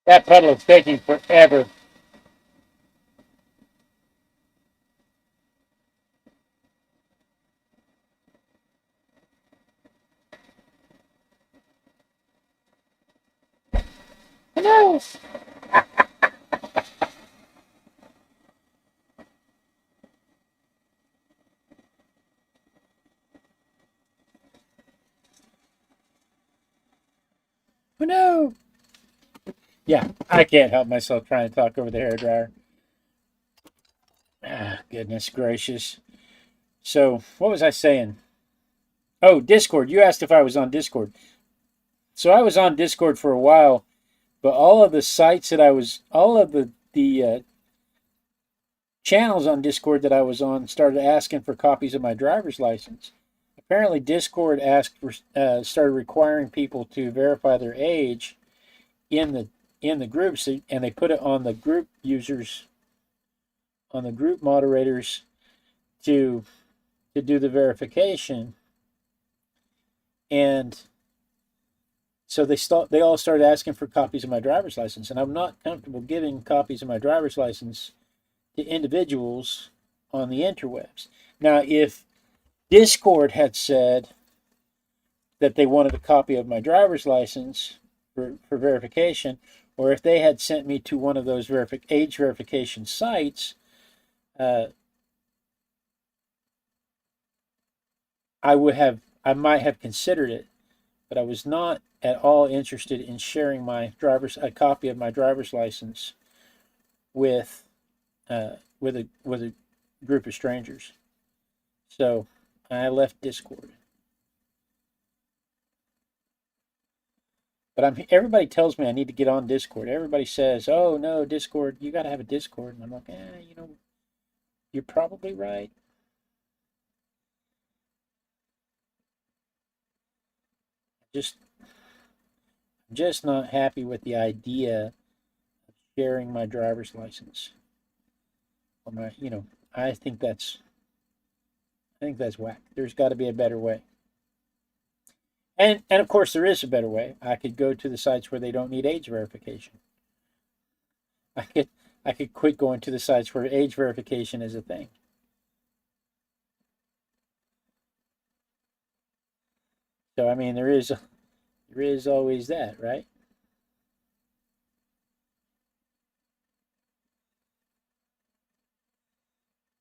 That puddle is taking forever. No. Oh no. Yeah, I can't help myself trying to talk over the hairdryer. Ah, goodness gracious. So, what was I saying? Oh, Discord. You asked if I was on Discord. So I was on Discord for a while, but all of the sites that I was, all of the channels on Discord that I was on started asking for copies of my driver's license. Apparently, Discord started requiring people to verify their age in the groups, and they put it on the group users, on the group moderators to do the verification, and so they all started asking for copies of my driver's license, and I'm not comfortable giving copies of my driver's license to individuals on the interwebs. Now, if Discord had said that they wanted a copy of my driver's license for verification, or if they had sent me to one of those age verification sites, I might have considered it, but I was not at all interested in sharing a copy of my driver's license with a group of strangers. So I left Discord. But everybody tells me I need to get on Discord. Everybody says, "Oh no, Discord, you got to have a Discord." And I'm like, you're probably right. Just not happy with the idea of sharing my driver's license. Or I think that's whack. There's got to be a better way. And of course there is a better way. I could go to the sites where they don't need age verification. I could quit going to the sites where age verification is a thing. So I mean there is always that, right?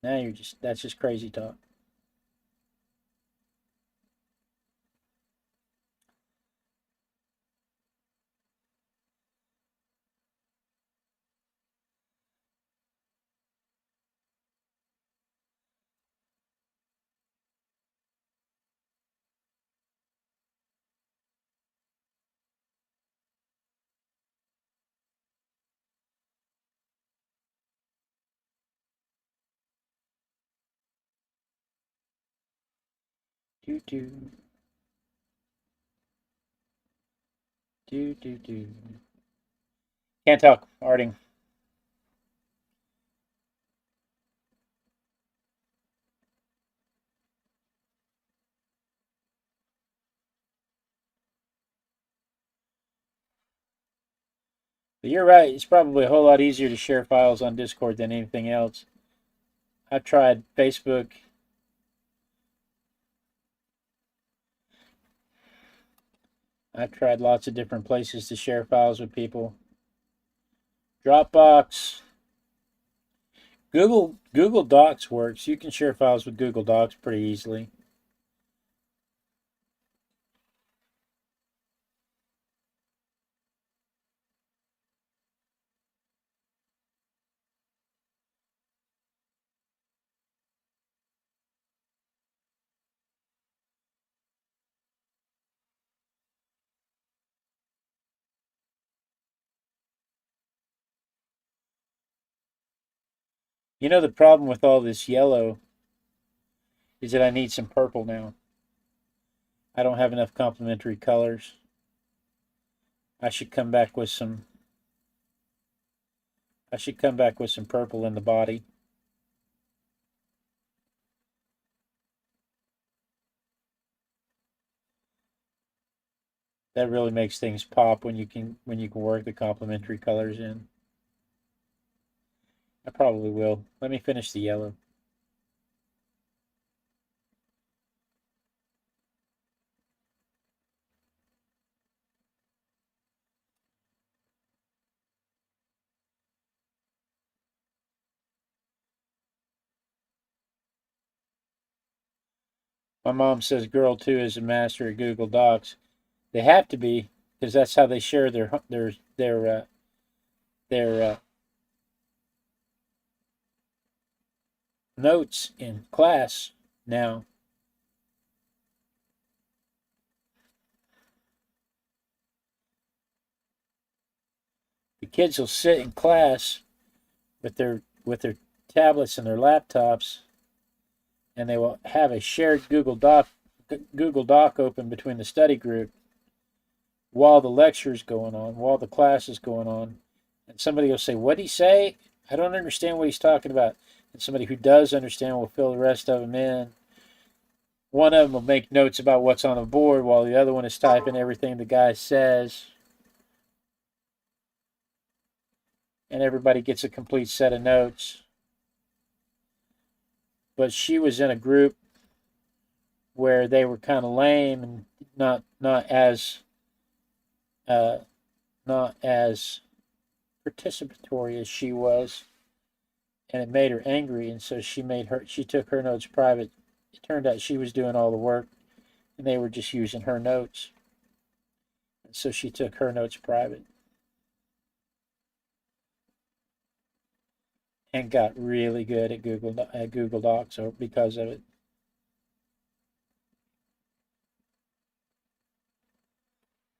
Now that's just crazy talk. Do do do. Can't talk, Arting. But you're right. It's probably a whole lot easier to share files on Discord than anything else. I've tried Facebook. I've tried lots of different places to share files with people. Dropbox. Google Docs works. You can share files with Google Docs pretty easily. You know the problem with all this yellow is that I need some purple now. I don't have enough complementary colors. I should come back with some purple in the body. That really makes things pop when you can work the complementary colors in. I probably will. Let me finish the yellow. My mom says girl 2 is a master at Google Docs. They have to be, because that's how they share their their notes in class now. The kids will sit in class with their tablets and their laptops, and they will have a shared Google Doc open between the study group while the lecture is going on, while the class is going on, and somebody will say, "What'd he say? I don't understand what he's talking about." And somebody who does understand will fill the rest of them in. One of them will make notes about what's on the board while the other one is typing everything the guy says. And everybody gets a complete set of notes. But she was in a group where they were kind of lame and not as participatory as she was, and it made her angry. And so she took her notes private. It turned out she was doing all the work, and they were just using her notes. And so she took her notes private and got really good at Google Docs because of it.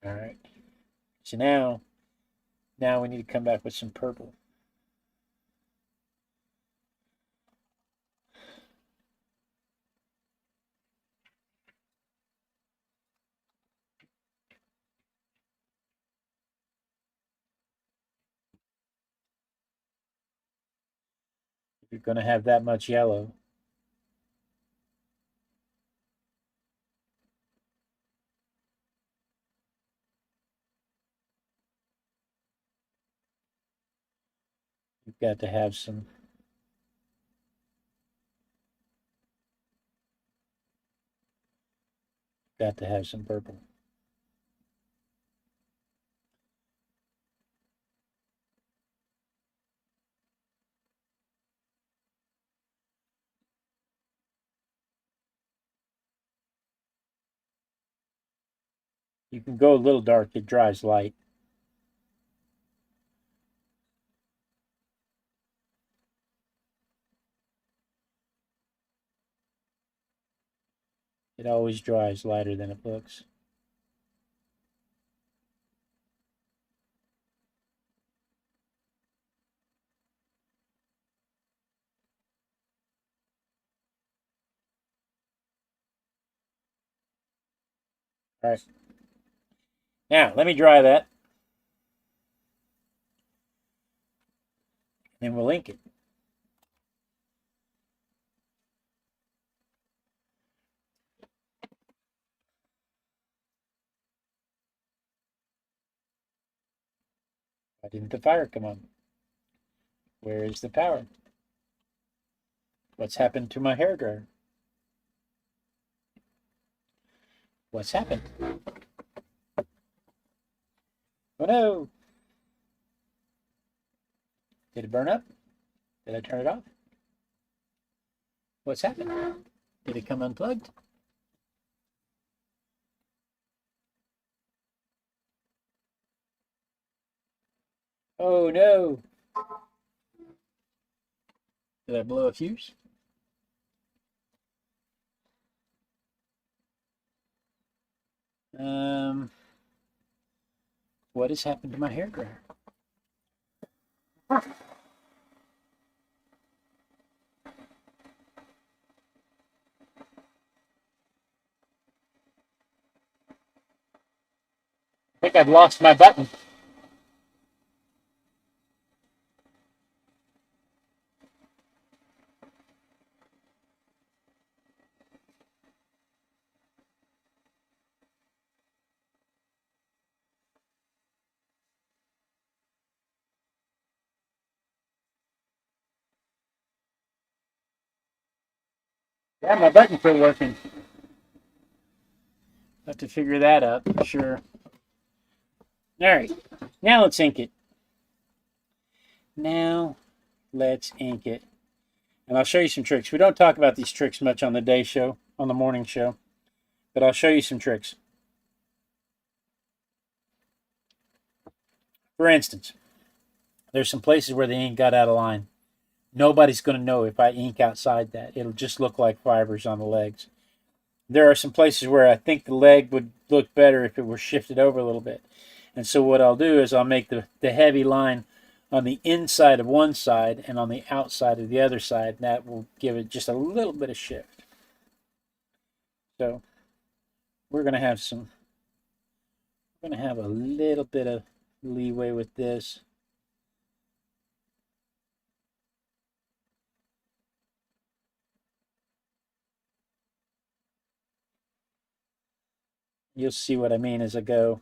All right. So now we need to come back with some purple. If you're going to have that much yellow, you've got to have some purple. You can go a little dark, it dries light. It always dries lighter than it looks. All right. Now, let me dry that. And we'll ink it. Why didn't the fire come on? Where is the power? What's happened to my hairdryer? What's happened? Oh no! Did it burn up? Did I turn it off? What's happened? Did it come unplugged? Oh no! Did I blow a fuse? What has happened to my hairdryer? I think I've lost my button. Yeah, my button quit working. Have to figure that out for sure. All right, now let's ink it. Now let's ink it. And I'll show you some tricks. We don't talk about these tricks much on the day show, on the morning show, but I'll show you some tricks. For instance, There's some places where the ink got out of line. Nobody's going to know if I ink outside that. It'll just look like fibers on the legs. There are some places where I think the leg would look better if it were shifted over a little bit. And so what I'll do is I'll make the heavy line on the inside of one side and on the outside of the other side. And that will give it just a little bit of shift. So we're going to have a little bit of leeway with this. You'll see what I mean as I go.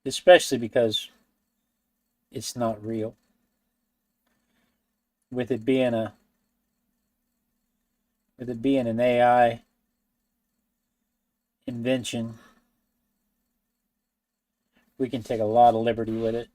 Especially because it's not real. With it being an AI invention, we can take a lot of liberty with it.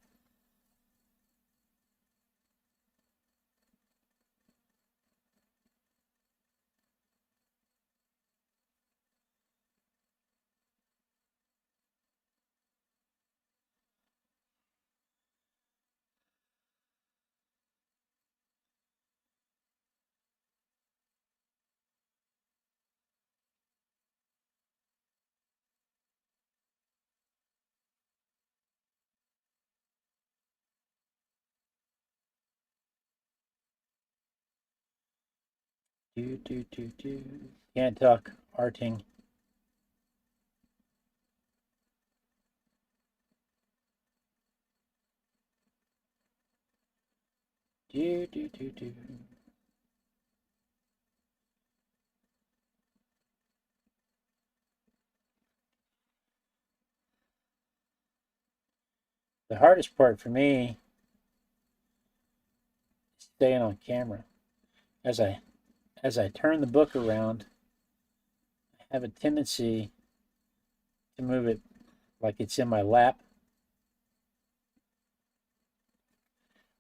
Can't talk arting. The hardest part for me is staying on camera. As I turn the book around, I have a tendency to move it like it's in my lap.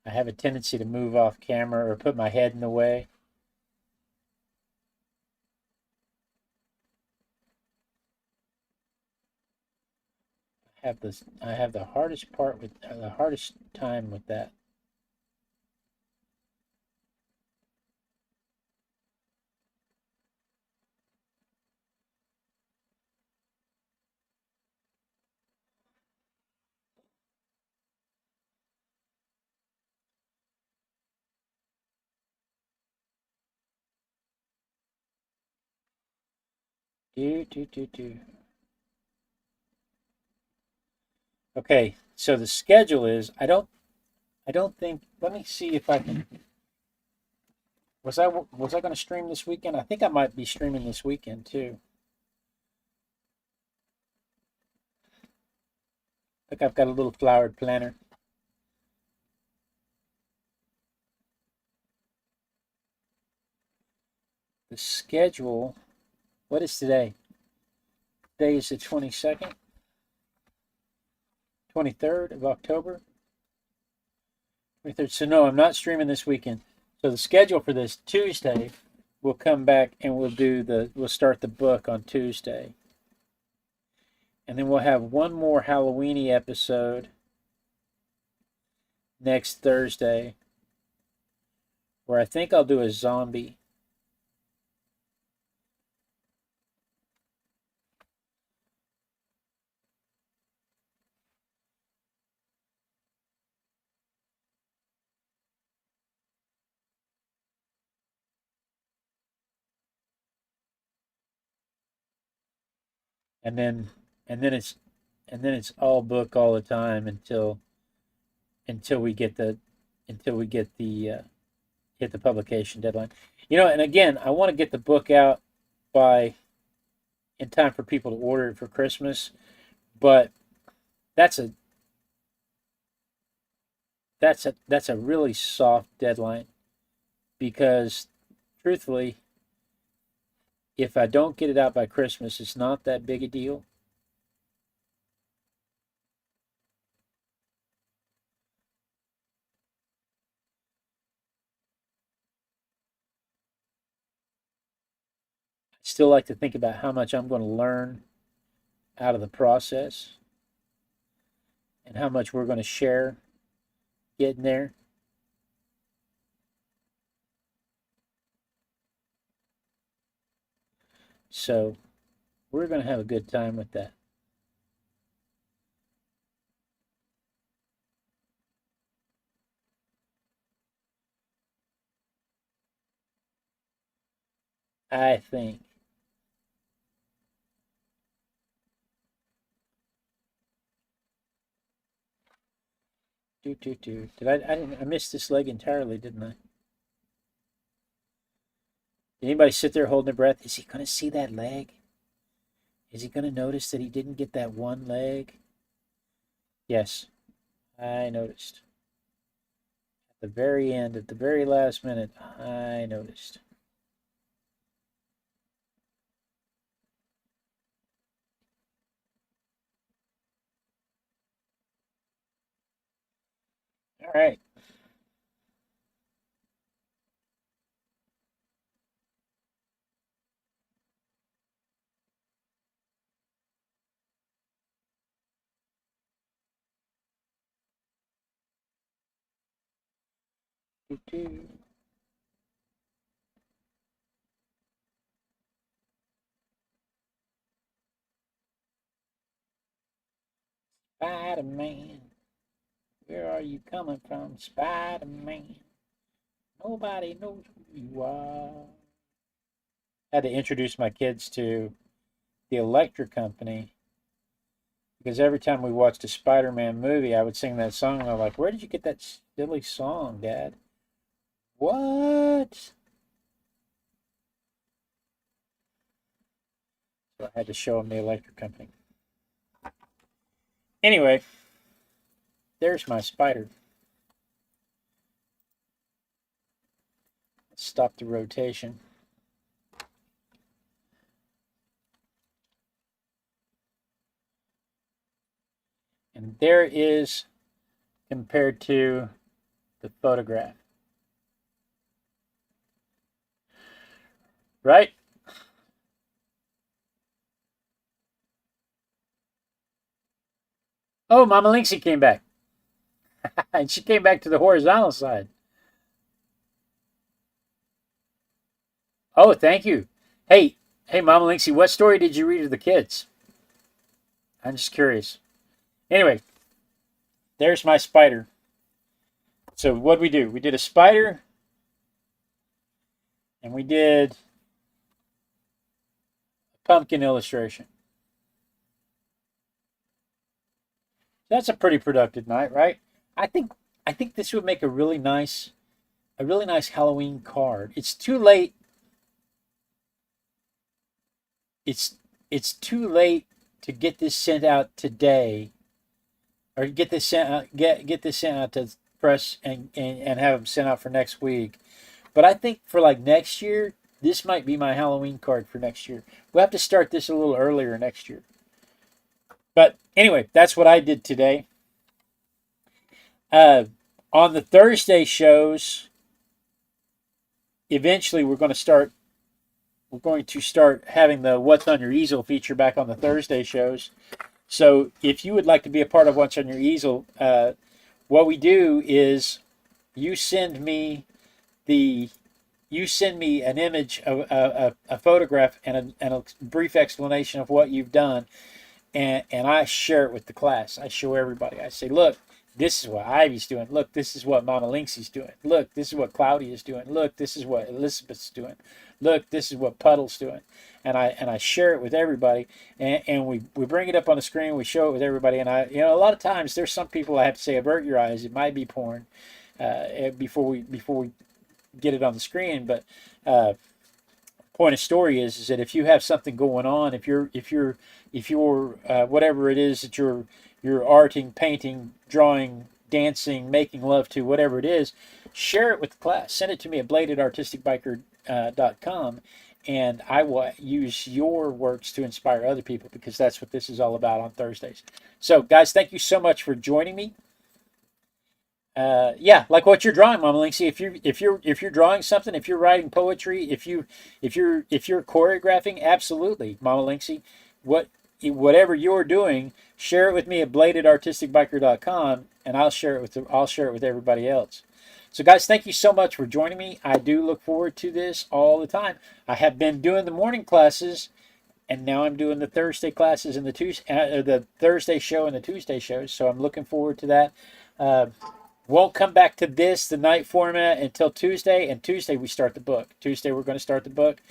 I have a tendency to move off camera or put my head in the way. I have the hardest time with that. Okay, so the schedule is I don't think. Let me see if I can. Was I going to stream this weekend? I think I might be streaming this weekend too. Look, I've got a little flowered planner. The schedule. What is today? Today is the 22nd, 23rd of October. 23rd. So no, I'm not streaming this weekend. So the schedule for this Tuesday, we'll come back and we'll start the book on Tuesday. And then we'll have one more Halloweeny episode next Thursday, where I think I'll do a zombie. And then it's all book all the time until we get the hit the publication deadline. And again, I want to get the book out by in time for people to order it for Christmas, but that's a really soft deadline because truthfully, if I don't get it out by Christmas, it's not that big a deal. I still like to think about how much I'm going to learn out of the process. and how much we're going to share getting there. So we're going to have a good time with that. I think. Did I missed this leg entirely, didn't I? Did anybody sit there holding their breath? Is he going to see that leg? Is he going to notice that he didn't get that one leg? Yes, I noticed. At the very end, at the very last minute, I noticed. All right. Spider-Man, where are you coming from, Spider-Man? Nobody knows who you are. I had to introduce my kids to the electric company because every time we watched a Spider-Man movie, I would sing that song, and they're like, "Where did you get that silly song, Dad?" What? So I had to show them the electric company. Anyway, there's my spider. Let's stop the rotation. And there is compared to the photograph. Right? Oh, Mama Lynxie came back. And she came back to the horizontal side. Oh, thank you. Hey, Mama Lynxie, what story did you read to the kids? I'm just curious. Anyway, there's my spider. So what did we do? We did a spider, and we did a pumpkin illustration. That's a pretty productive night, right? I think this would make a really nice Halloween card. It's too late. It's too late to get this sent out today, or get this sent out, get this sent out to press and have them sent out for next week. But I think for like next year, this might be my Halloween card for next year. We'll have to start this a little earlier next year. But anyway, that's what I did today. On the Thursday shows, eventually we're going to start having the What's on Your Easel feature back on the Thursday shows. So if you would like to be a part of What's on Your Easel, what we do is you send me an image of a photograph and a brief explanation of what you've done, and I share it with the class. I show everybody. I say, look, this is what Ivy's doing. Look, this is what Mama Lynxie's doing. Look, this is what Claudia's doing. Look, this is what Elizabeth's doing. Look, this is what Puddle's doing. And I share it with everybody, and we bring it up on the screen. We show it with everybody, and a lot of times there's some people I have to say, avert your eyes. It might be porn before we get it on the screen. But point of story is that if you have something going on, if you're whatever it is that you're arting, painting, drawing, dancing, making love to, whatever it is, share it with the class. Send it to me at bladedartisticbiker.com, and I will use your works to inspire other people, because that's what this is all about on Thursdays. So, guys, thank you so much for joining me. Yeah, like what you're drawing, Mama Lynxie. If you're drawing something, if you're writing poetry, if you're choreographing, absolutely, Mama Lynxie. Whatever you're doing, share it with me at bladedartisticbiker.com, and I'll share it with everybody else. So guys, thank you so much for joining me. I do look forward to this all the time. I have been doing the morning classes, and now I'm doing the Thursday classes and the Thursday show and the Tuesday shows. So I'm looking forward to that. Won't come back to the night format until Tuesday, and Tuesday we start the book. Tuesday we're going to start the book.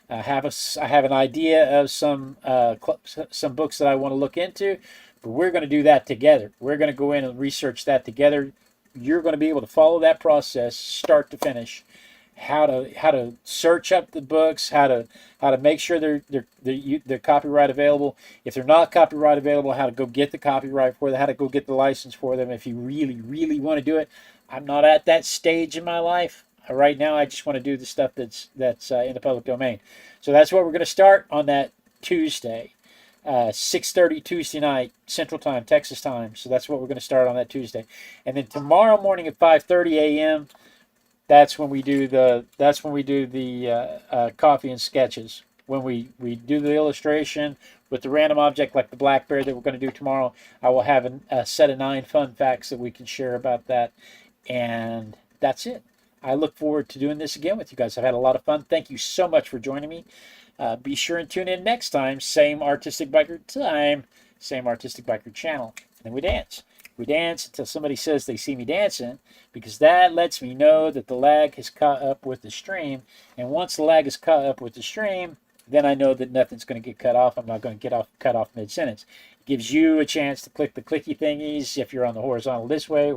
I have an idea of some books that I want to look into, but we're going to do that together. We're going to go in and research that together. You're going to be able to follow that process, start to finish. How to search up the books, how to make sure they're copyright available. If they're not copyright available, how to go get the copyright for them, how to go get the license for them. If you really want to do it, I'm not at that stage in my life right now. I just want to do the stuff that's in the public domain. So that's what we're going to start on that Tuesday, 6:30 Tuesday night Central Time, Texas time. So that's what we're going to start on that Tuesday, and then tomorrow morning at 5:30 a.m. That's when we do the coffee and sketches. When we do the illustration with the random object like the black bear that we're going to do tomorrow, I will have a set of 9 fun facts that we can share about that. And that's it. I look forward to doing this again with you guys. I've had a lot of fun. Thank you so much for joining me. Be sure and tune in next time. Same Artistic Biker time, same Artistic Biker channel. And then we dance. We dance until somebody says they see me dancing, because that lets me know that the lag has caught up with the stream. And once the lag is caught up with the stream, then I know that nothing's going to get cut off. I'm not going to get cut off mid-sentence. It gives you a chance to click the clicky thingies if you're on the horizontal this way, or